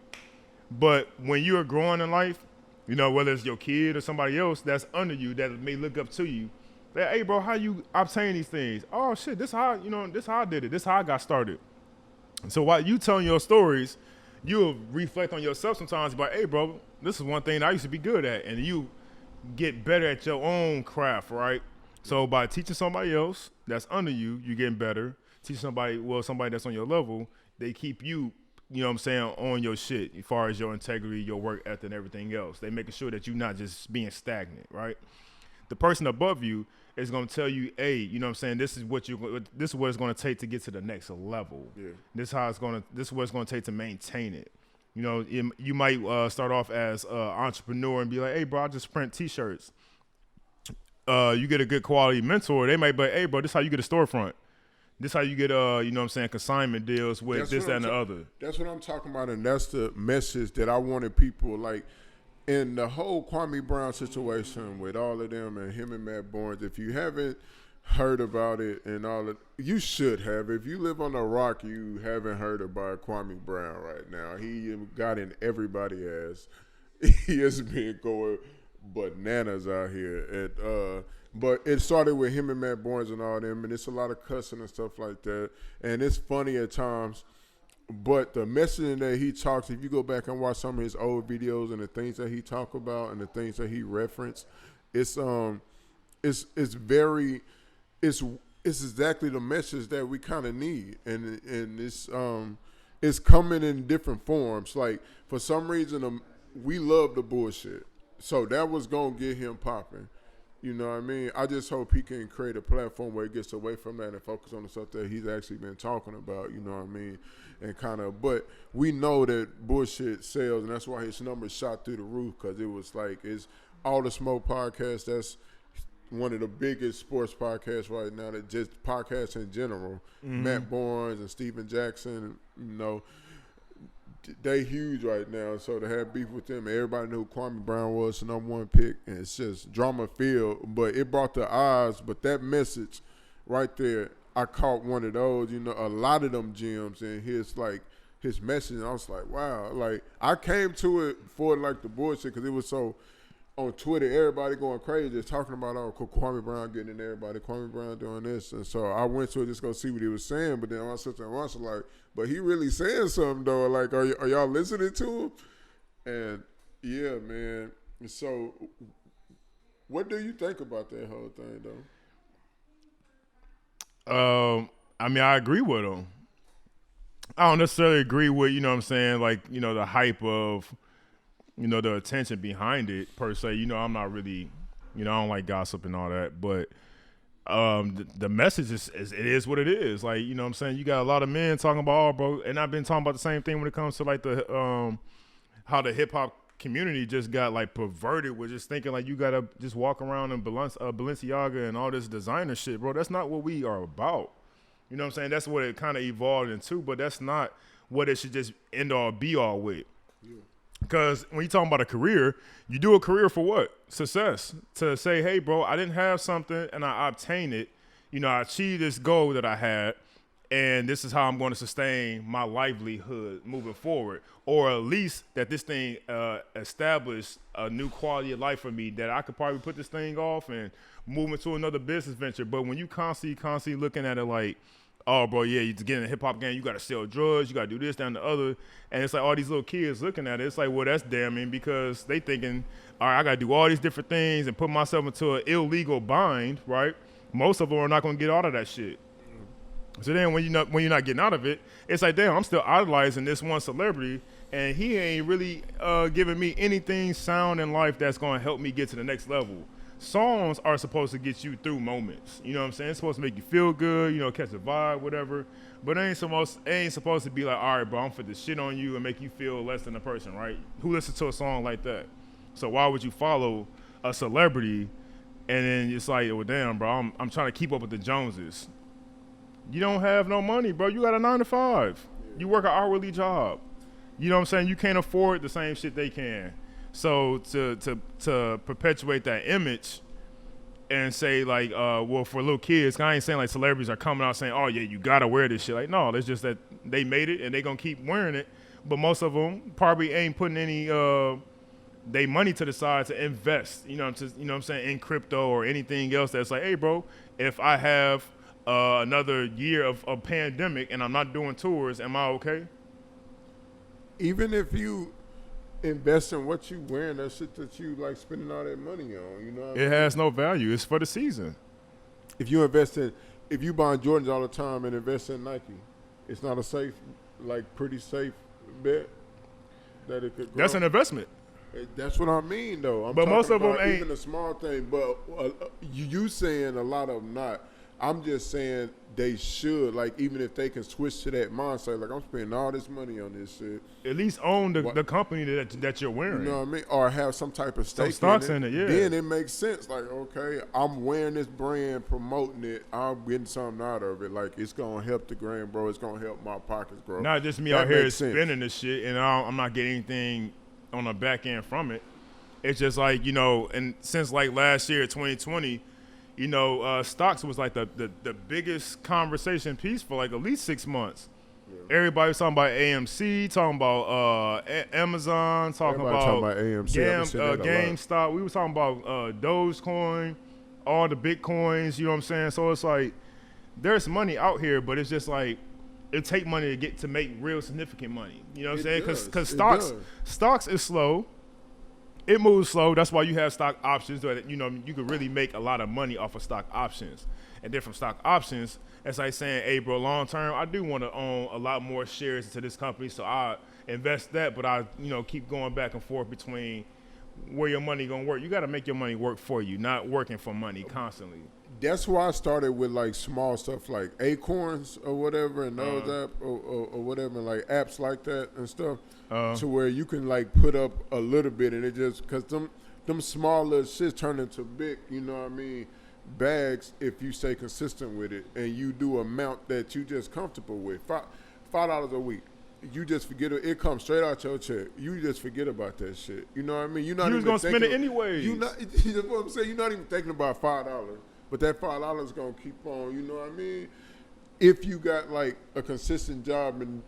but when you're growing in life, whether it's your kid or somebody else that's under you that may look up to you, that, hey bro, how you obtain these things? Oh shit, this how I did it. This how I got started. So while you telling your stories, you'll reflect on yourself sometimes about, hey bro, this is one thing I used to be good at, and you get better at your own craft, right? So by teaching somebody else that's under you, you're getting better. Teach somebody that's on your level, they keep you, you know what I'm saying, on your shit as far as your integrity, your work ethic, and everything else. They making sure that you're not just being stagnant, right? The person above you is going to tell you, hey, you know what I'm saying, this is what it's going to take to get to the next level. Yeah. This is what it's going to take to maintain it. You might start off as an entrepreneur and be like, hey, bro, I just print T-shirts. You get a good quality mentor. They might be like, hey, bro, this is how you get a storefront. This is how you get, consignment deals with this, that, and the other. That's what I'm talking about, and that's the message that I wanted people, like, in the whole Kawme Brown situation with all of them and him and Matt Barnes, if you haven't heard about it and all of, you should have. If you live on the rock, you haven't heard about Kawme Brown right now. He got in everybody's ass. He has been going bananas out here. And, but it started with him and Matt Barnes and all them, and it's a lot of cussing and stuff like that. And it's funny at times. But the messaging that he talks, if you go back and watch some of his old videos and the things that he talk about and the things that he referenced, it's exactly the message that we kind of need, and it's coming in different forms. Like, for some reason, we love the bullshit, so that was gonna get him popping. You know what I mean? I just hope he can create a platform where he gets away from that and focus on the stuff that he's actually been talking about, you know what I mean? And kind of, but we know that bullshit sells, and that's why his numbers shot through the roof, because it was like, it's All the Smoke podcast, that's one of the biggest sports podcasts right now, that just podcasts in general. Matt Barnes and Steven Jackson, you know, they huge right now. So to have beef with them, everybody knew who Kawme Brown was the number one pick, and it's just drama filled. But it brought the eyes. But that message right there, I caught one of those. You know, a lot of them gems, and his message. And I was like, wow. Like I came to it for like the bullshit, because it was so. On Twitter, everybody going crazy, just talking about Kawme Brown getting in everybody, Kawme Brown doing this, and so I went to it just go see what he was saying. But then my sister and Mansa like, but he really saying something though. Like, are y'all listening to him? And yeah, man. And so, what do you think about that whole thing though? I mean, I agree with him. I don't necessarily agree with, you know what I'm saying, like, you know, the hype of, you know, the attention behind it per se. You know, I'm not really, you know, I don't like gossip and all that, but the message is it is what it is. Like, you know what I'm saying? You got a lot of men talking about, oh, bro, and I've been talking about the same thing when it comes to like the how the hip hop community just got like perverted with just thinking like you gotta just walk around in Balenciaga and all this designer shit, bro. That's not what we are about. You know what I'm saying? That's what it kind of evolved into, but that's not what it should just end all be all with. Yeah. Because when you're talking about a career, you do a career for what? Success. To say, hey, bro, I didn't have something and I obtained it. You know, I achieved this goal that I had, and this is how I'm going to sustain my livelihood moving forward. Or at least that this thing established a new quality of life for me, that I could probably put this thing off and move into another business venture. But when you constantly looking at it like, oh, bro, yeah, you get in the hip-hop game, you got to sell drugs, you got to do this, that, and the other. And it's like all these little kids looking at it. It's like, well, that's damning, because they thinking, all right, I got to do all these different things and put myself into an illegal bind, right? Most of them are not going to get out of that shit. So then when you're not getting out of it, it's like, damn, I'm still idolizing this one celebrity, and he ain't really giving me anything sound in life that's going to help me get to the next level. Songs are supposed to get you through moments. You know what I'm saying? It's supposed to make you feel good, you know, catch a vibe, whatever. But it ain't supposed to be like, all right, bro, I'm finna shit on you and make you feel less than a person, right? Who listens to a song like that? So why would you follow a celebrity and then it's like, well, damn, bro, I'm trying to keep up with the Joneses. You don't have no money, bro. You got a 9-to-5. You work an hourly job. You know what I'm saying? You can't afford the same shit they can. So to perpetuate that image and say like, well, for little kids, I ain't saying like celebrities are coming out saying, oh yeah, you gotta wear this shit. Like, no, it's just that they made it and they gonna keep wearing it. But most of them probably ain't putting any they money to the side to invest. You know what I'm saying, in crypto or anything else that's like, hey, bro, if I have another year of a pandemic and I'm not doing tours, am I okay? Even if you invest in what you wearing, that shit that you like spending all that money on, you know what I mean? It has no value. It's for the season. If you buy Jordans all the time and invest in Nike, it's not a safe, like pretty safe bet that it could grow. That's an investment. That's what I mean, though. But most of them ain't. Even a small thing, but you saying a lot of them not. I'm just saying they should, like, even if they can switch to that mindset, like, I'm spending all this money on this shit. At least own the company that you're wearing. You know what I mean? Or have some type of stake stocks in it, yeah. Then it makes sense. Like, okay, I'm wearing this brand, promoting it. I'm getting something out of it. Like, it's going to help the brand, bro. It's going to help my pockets, bro. Not just me out here spending this shit, and I'm not getting anything on the back end from it. It's just like, you know, and since like last year, 2020, you know, stocks was like the biggest conversation piece for like at least 6 months. Yeah. Everybody was talking about AMC, talking about Amazon, talking about AMC. GameStop. We were talking about Dogecoin, all the Bitcoins, you know what I'm saying? So it's like there's money out here, but it's just like it take money to make real significant money. You know what I'm saying? Because stocks is slow. It moves slow. That's why you have stock options. That, you know, you could really make a lot of money off of stock options. And then from stock options, it's like saying, hey, bro, long term, I do want to own a lot more shares into this company, so I invest that, but I, you know, keep going back and forth between where your money gonna work. You got to make your money work for you, not working for money constantly. That's why I started with like small stuff like Acorns or whatever, and those app or whatever, like apps like that and stuff, to where you can like put up a little bit, and it just because them small little shits turn into big, you know what I mean, bags if you stay consistent with it and you do amount that you just comfortable with. $5 a week. You just forget it comes straight out your check. You just forget about that shit. You know what I mean? You're not You even was gonna spend it thinking- anyways. You not, that's what I'm saying. You're not even thinking about $5, but that $5 gonna keep on. You know what I mean? If you got like a consistent job and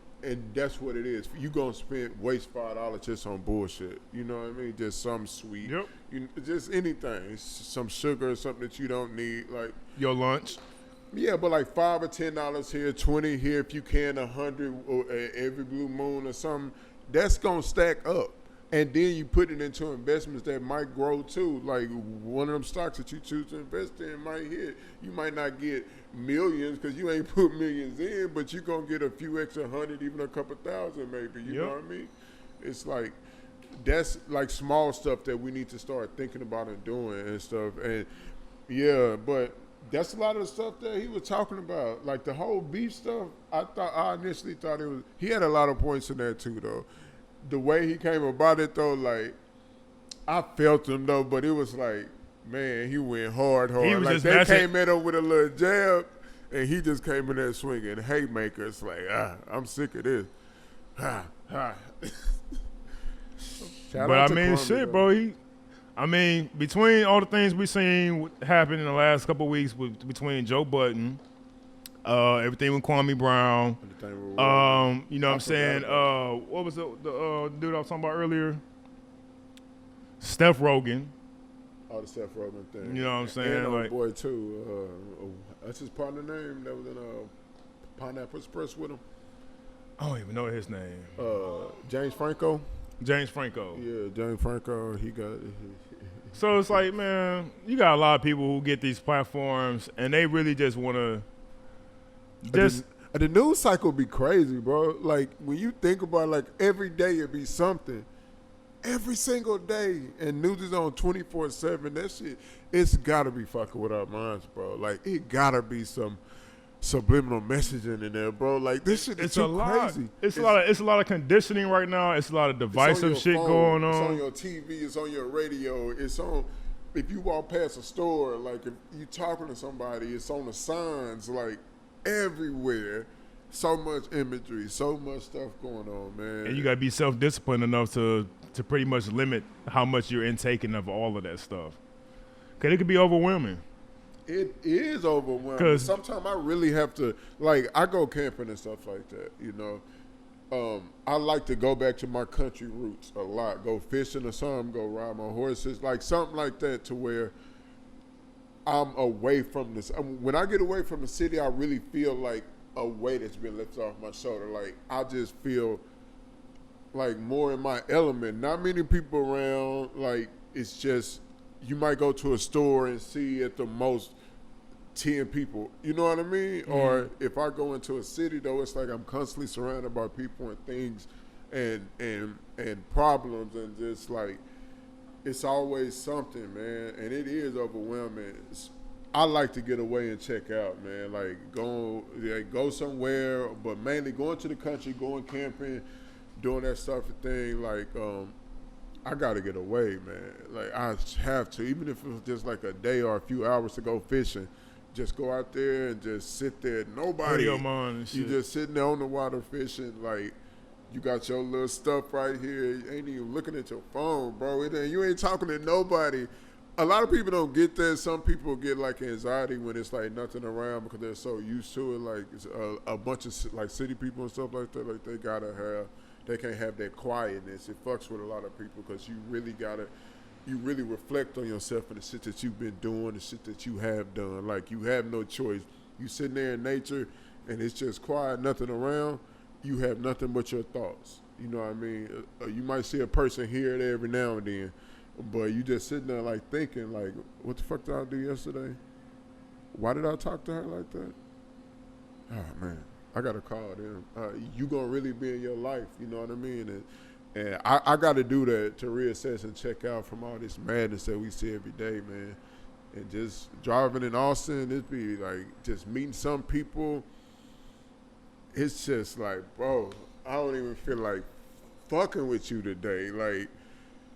that's what it is, you gonna waste $5 just on bullshit. You know what I mean? Just some sweet. Yep. Just anything, some sugar or something that you don't need, like. Your lunch. Yeah, but like $5 or $10 here, 20 here, if you can, 100 or every blue moon or something. That's gonna stack up, and then you put it into investments that might grow too. Like one of them stocks that you choose to invest in might hit. You might not get millions because you ain't put millions in, but you gonna get a few extra hundred, even a couple thousand maybe. You know what I mean? It's like that's like small stuff that we need to start thinking about and doing and stuff. And yeah, but. That's a lot of the stuff that he was talking about. Like the whole beef stuff, I initially thought it was, he had a lot of points in there too though. The way he came about it though, like, I felt him though, but it was like, man, he went hard. He was like just they came at him with a little jab, and he just came in there swinging haymakers like, I'm sick of this. Shout But out I to mean, Kawme, shit, though. bro. Between all the things we seen happen in the last couple of weeks between Joe Budden, everything with Kawme Brown, you know what I'm saying? What was the dude I was talking about earlier? Steph Rogan. Oh, the Seth Rogen thing. You know what I'm saying? And Like, boy too. That's his partner name. That was in Pineapple Express with him. I don't even know his name. James Franco. James Franco. Yeah, James Franco. He got. So it's like, man, you got a lot of people who get these platforms and they really just want to just. The news cycle be crazy, bro. Like when you think about it, like every day it be something. Every single day, and news is on 24/7. That shit, it's gotta be fucking with our minds, bro. Like it gotta be some subliminal messaging in there, bro. Like this shit is too crazy. It's a lot of conditioning right now. It's a lot of divisive shit going on. It's on your TV. It's on your radio. It's on. If you walk past a store, like if you talking to somebody, it's on the signs, like everywhere. So much imagery, so much stuff going on, man. And you gotta be self-disciplined enough to pretty much limit how much you're intaking of all of that stuff. Cause it could be overwhelming. It is overwhelming. 'Cause sometimes I really have to, like, I go camping and stuff like that, you know. I like to go back to my country roots a lot. Go fishing or something, go ride my horses, like something like that to where I'm away from this. When I get away from the city, I really feel like a weight has been lifted off my shoulder. Like, I just feel like more in my element. Not many people around. Like, it's just, you might go to a store and see at the most 10 people. You know what I mean? Mm-hmm. Or if I go into a city, though, it's like I'm constantly surrounded by people and things and problems, and just like, it's always something, man. And it is overwhelming. I like to get away and check out, man. Like, go somewhere, but mainly going to the country, going camping, doing that stuff and thing. Like, I got to get away, man. Like, I have to, even if it was just like a day or a few hours to go fishing. Just go out there and just sit there. Nobody. You just sitting there on the water fishing. Like, you got your little stuff right here. You ain't even looking at your phone, bro. You ain't talking to nobody. A lot of people don't get that. Some people get like anxiety when it's like nothing around because they're so used to it. Like, it's a bunch of like city people and stuff like that. Like, they can't have that quietness. It fucks with a lot of people because you really reflect on yourself and the shit that you've been doing, the shit that you have done. Like, you have no choice. You sitting there in nature and it's just quiet, nothing around. You have nothing but your thoughts. You know what I mean? You might see a person here or there every now and then, but you just sitting there like thinking like, what the fuck did I do yesterday? Why did I talk to her like that? Oh man, I gotta call them. You gonna really be in your life, you know what I mean? And I got to do that to reassess and check out from all this madness that we see every day, man. And just driving in Austin, it be like just meeting some people. It's just like, bro, I don't even feel like fucking with you today. Like,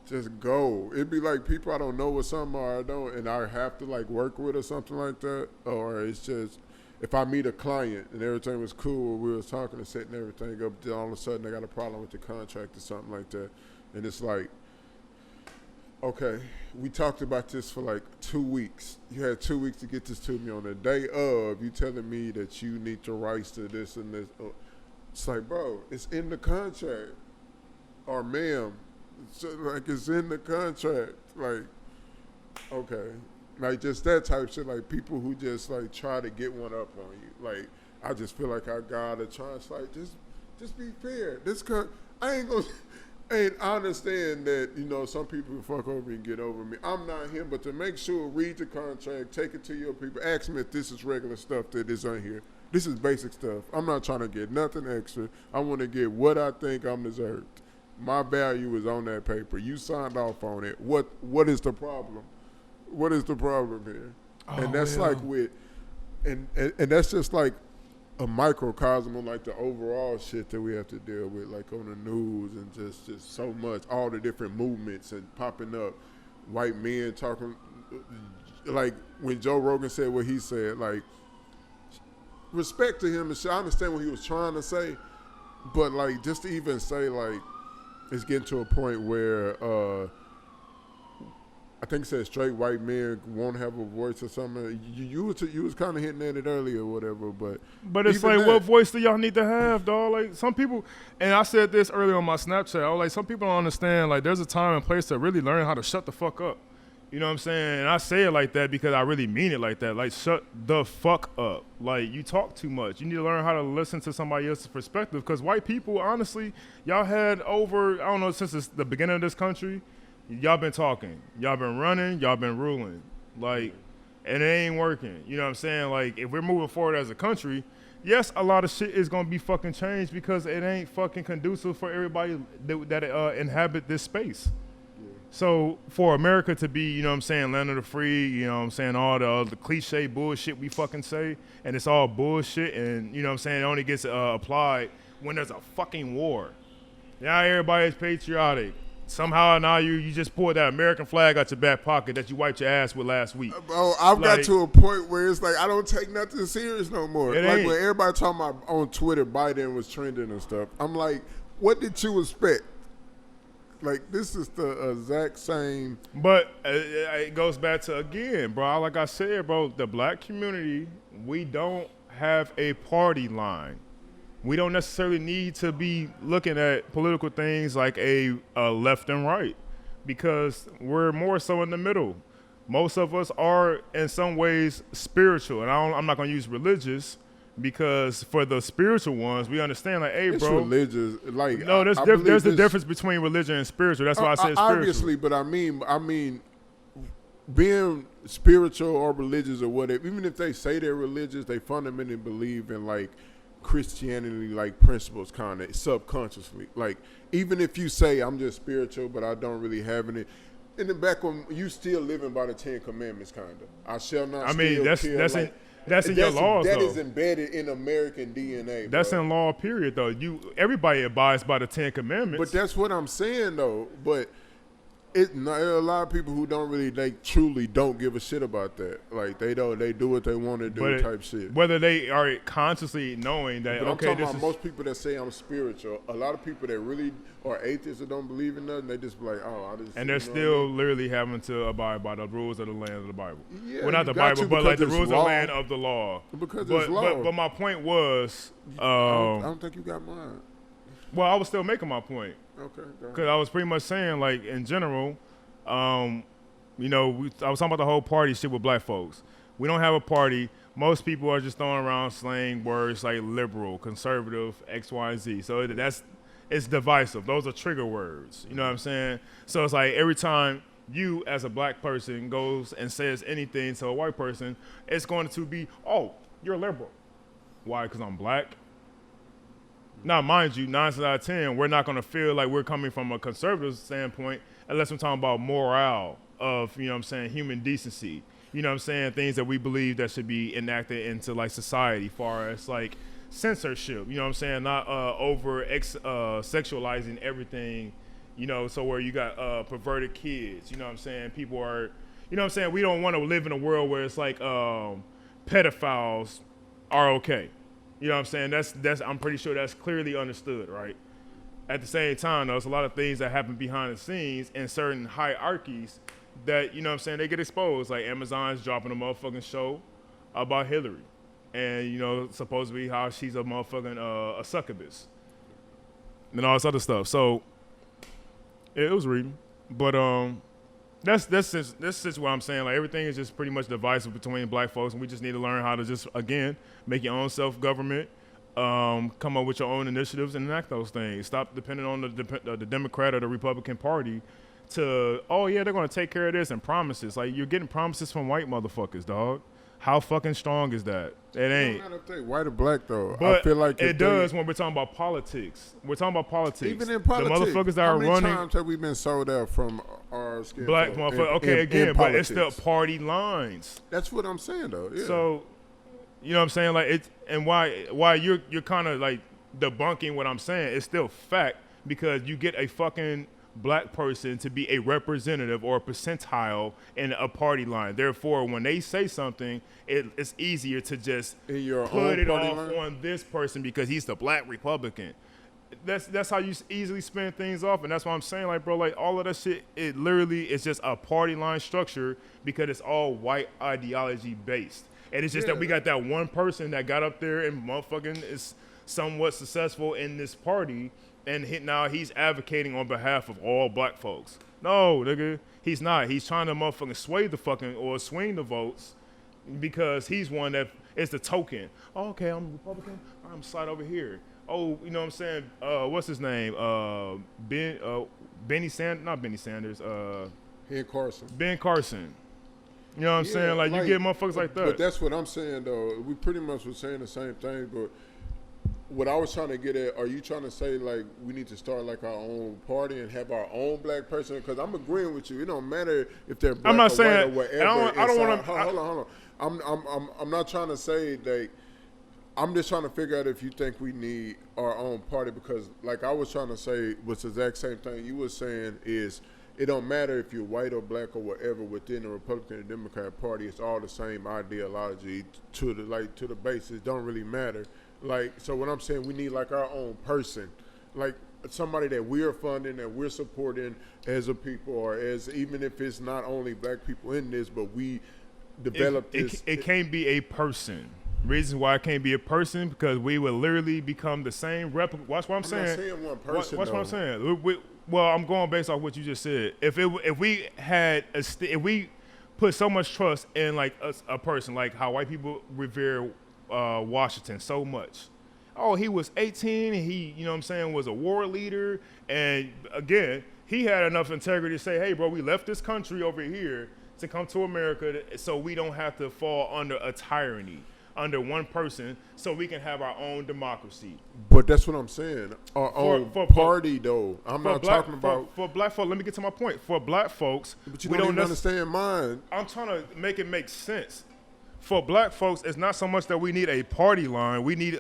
just go. It'd be like people I don't know what something or I don't, and I have to like work with or something like that. Or it's just if I meet a client and everything was cool, we was talking and setting everything up, then all of a sudden they got a problem with the contract or something like that, and it's like, okay, we talked about this for like 2 weeks. You had 2 weeks to get this to me. On the day of, you telling me that you need the rights to this and this. It's like, bro, it's in the contract. Or ma'am, it's in the contract. Like, okay. Like just that type of shit. Like people who just like try to get one up on you. Like I just feel like I gotta try. It's like just be fair. I ain't gonna. And I understand that, you know, some people fuck over me and get over me. I'm not him, but to make sure, read the contract, take it to your people, ask me if this is regular stuff that is on here. This is basic stuff. I'm not trying to get nothing extra. I want to get what I think I'm deserved. My value is on that paper. You signed off on it. What is the problem? What is the problem here? And that's like with, and that's just like a microcosm of like the overall shit that we have to deal with, like on the news and just so much, all the different movements and popping up, white men talking, like when Joe Rogan said what he said, like respect to him and shit. I understand what he was trying to say, but like just to even say like it's getting to a point where I think it said straight white men won't have a voice or something. You was kind of hinting at it earlier or whatever, but it's like, what voice do y'all need to have, dog? Like some people, and I said this earlier on my Snapchat, I was like, some people don't understand, like there's a time and place to really learn how to shut the fuck up. You know what I'm saying? And I say it like that because I really mean it like that. Like shut the fuck up. Like you talk too much. You need to learn how to listen to somebody else's perspective because white people, honestly, y'all had over, I don't know, since the beginning of this country, y'all been talking, y'all been running, y'all been ruling, like, and it ain't working. You know what I'm saying? Like, if we're moving forward as a country, yes, a lot of shit is gonna be fucking changed because it ain't fucking conducive for everybody that inhabit this space. Yeah. So for America to be, you know what I'm saying, land of the free, you know what I'm saying, all the cliche bullshit we fucking say, and it's all bullshit, and you know what I'm saying, it only gets applied when there's a fucking war. Now everybody's patriotic. Somehow now you just pulled that American flag out your back pocket that you wiped your ass with last week. Bro, I've got to a point where it's like I don't take nothing serious no more. Like when everybody talking about on Twitter Biden was trending and stuff, I'm like, what did you expect? Like this is the exact same. But it goes back to, again, bro, like I said, bro, the black community, we don't have a party line. We don't necessarily need to be looking at political things like a left and right because we're more so in the middle. Most of us are in some ways spiritual, and I'm not going to use religious because for the spiritual ones, we understand like, hey, it's bro. Religious. Like, no, there's the difference between religion and spiritual. That's why I said spiritual. Obviously, but I mean, being spiritual or religious or whatever, even if they say they're religious, they fundamentally believe in like Christianity like principles kind of subconsciously. Like even if you say I'm just spiritual but I don't really have any in the back when you still living by the 10 Commandments kind of. I shall not steal, kill. That's in your laws though. That is embedded in American DNA. That's bro. In law period though. Everybody abides by the 10 Commandments. But that's what I'm saying though. But there are a lot of people who don't really, they truly don't give a shit about that. Like they do what they want to do type shit. Whether they are consciously knowing that, but I'm talking about most people that say I'm spiritual. A lot of people that really are atheists that don't believe in nothing, they just be like, oh, I just. And they're still literally having to abide by the rules of the land of the Bible. Yeah, well, not the Bible, but like the rules of the land of the law. Because it's law. But my point was, I don't think you got mine. Well, I was still making my point. Okay. Because I was pretty much saying, like, in general, you know, I was talking about the whole party shit with black folks. We don't have a party. Most people are just throwing around slang words like liberal, conservative, X, Y, and Z. So it's divisive. Those are trigger words. You know what I'm saying? So it's like every time you, as a black person, goes and says anything to a white person, it's going to be, oh, you're liberal. Why? Because I'm black? Now, mind you, 9 out of 10, we're not going to feel like we're coming from a conservative standpoint unless we're talking about morale of, you know what I'm saying, human decency. You know what I'm saying? Things that we believe that should be enacted into like society, far as like censorship. You know what I'm saying? Not sexualizing everything. You know, so where you got perverted kids. You know what I'm saying? People are, you know what I'm saying? We don't want to live in a world where it's like pedophiles are okay. You know what I'm saying? That's I'm pretty sure that's clearly understood, right? At the same time, there's a lot of things that happen behind the scenes in certain hierarchies that, you know what I'm saying, they get exposed. Like Amazon's dropping a motherfucking show about Hillary. And, you know, supposedly how she's a motherfucking a succubus. And all this other stuff. So, yeah, it was reading. But that's just what I'm saying. Like, everything is just pretty much divisive between black folks, and we just need to learn how to just, again, make your own self-government, come up with your own initiatives and enact those things. Stop depending on the Democrat or the Republican Party to, oh, yeah, they're going to take care of this and promises. Like, you're getting promises from white motherfuckers, dog. How fucking strong is that? It ain't. It don't matter if they white or black, though. But I feel like it does when we're talking about politics. We're talking about politics. Even in politics. The motherfuckers that how are many running. times have we been sold out from our skin Black tone motherfuckers. Okay, again, but it's the party lines. That's what I'm saying, though. Yeah. So, you know what I'm saying? Like, it's, and why you're kind of like debunking what I'm saying, it's still fact because you get a fucking black person to be a representative or a percentile in a party line. Therefore, when they say something, it's easier to just put it off on this person because he's the black Republican. That's how you easily spin things off, and that's why I'm saying, like, bro, like, all of that shit, it literally is just a party line structure because it's all white ideology based. And it's just that we got that one person that got up there and motherfucking is somewhat successful in this party, and now he's advocating on behalf of all black folks. No, nigga, he's not. He's trying to motherfucking sway the fucking or swing the votes because he's one that is the token. Oh, okay, I'm a Republican. I'm slide over here. Oh, you know what I'm saying? What's his name? Benny Sanders, not Benny Sanders. Ben Carson. Ben Carson. You know what I'm saying? Like, you get motherfuckers like that. But that's what I'm saying, though. We pretty much were saying the same thing, but what I was trying to get at, are you trying to say, like, we need to start, like, our own party and have our own black person? Because I'm agreeing with you. It don't matter if they're black I'm not or saying, white or whatever. I don't want to. Hold on. I'm not trying to say, like, I'm just trying to figure out if you think we need our own party because, like I was trying to say, was the exact same thing you were saying is it don't matter if you're white or black or whatever within the Republican and Democrat Party. It's all the same ideology to the base. It don't really matter. Like, so what I'm saying, we need like our own person, like somebody that we're funding, that we're supporting as a people, or as even if it's not only black people in this, but we develop this. It can't be a person. Reasons why it can't be a person because we will literally become the same replica. Watch what I'm saying. I'm not saying one person. Watch what I'm saying. Well, I'm going based off what you just said. If we put so much trust in like a person, like how white people revere Washington so much. Oh, he was 18 and he, you know what I'm saying, was a war leader. And again, he had enough integrity to say, hey, bro, we left this country over here to come to America so we don't have to fall under a tyranny, under one person, so we can have our own democracy. But that's what I'm saying. Our own party, though. I'm not talking about... For black folks, let me get to my point. For black folks... But you don't even understand mine. I'm trying to make it make sense. For black folks, it's not so much that we need a party line. We need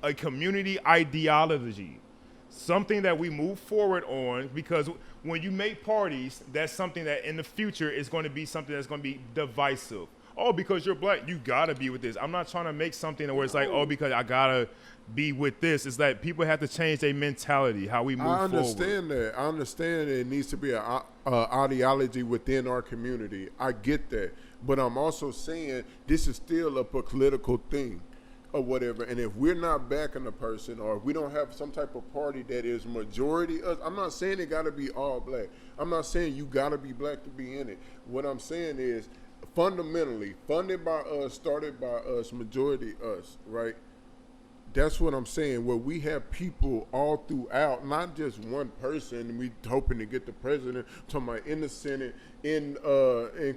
a community ideology, something that we move forward on. Because when you make parties, that's something that in the future is going to be something that's going to be divisive. Oh, because you're black, you gotta be with this. I'm not trying to make something where it's like, oh, because I gotta be with this. It's like people have to change their mentality, how we move forward. I understand that. I understand it needs to be an ideology within our community. I get that. But I'm also saying this is still a political thing or whatever. And if we're not backing a person, or if we don't have some type of party that is majority us, I'm not saying it got to be all black. I'm not saying you got to be black to be in it. What I'm saying is fundamentally, funded by us, started by us, majority us, right? That's what I'm saying, where we have people all throughout, not just one person, we hoping to get the president, talking about in the Senate, in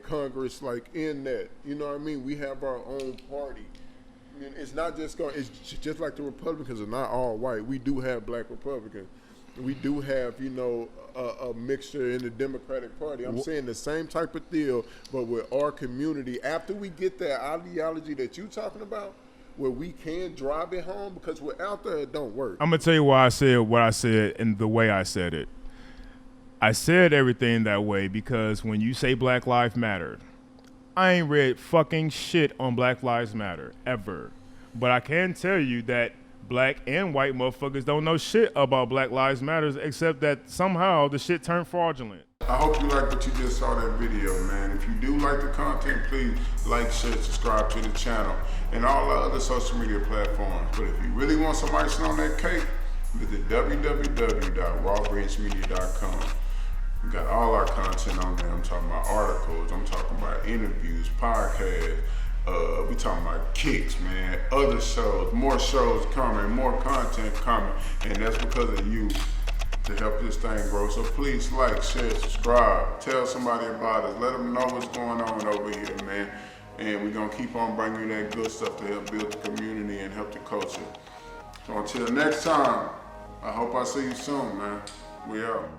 Congress, like in that. You know what I mean? We have our own party. it's not just going. It's just like the Republicans are not all white. We do have black Republicans. We do have, a mixture in the Democratic Party. I'm saying the same type of deal, but with our community. After we get that ideology that you're talking about, where we can drive it home, because without that, it don't work. I'm gonna tell you why I said what I said and the way I said it. I said everything that way because when you say Black Lives Matter, I ain't read fucking shit on Black Lives Matter ever. But I can tell you that black and white motherfuckers don't know shit about Black Lives Matter except that somehow the shit turned fraudulent. I hope you like what you just saw that video, man. If you do like the content, please like, share, subscribe to the channel and all the other social media platforms. But if you really want some icing on that cake, visit www.rawbranchmedia.com. We got all our content on there. I'm talking about articles, I'm talking about interviews, podcasts, we talking about kicks, man, other shows, more shows coming, more content coming, and that's because of you to help this thing grow. So please like, share, subscribe, tell somebody about us, let them know what's going on over here, man. And we're gonna keep on bringing you that good stuff to help build the community and help the culture. So until next time, I hope I see you soon, man. We out.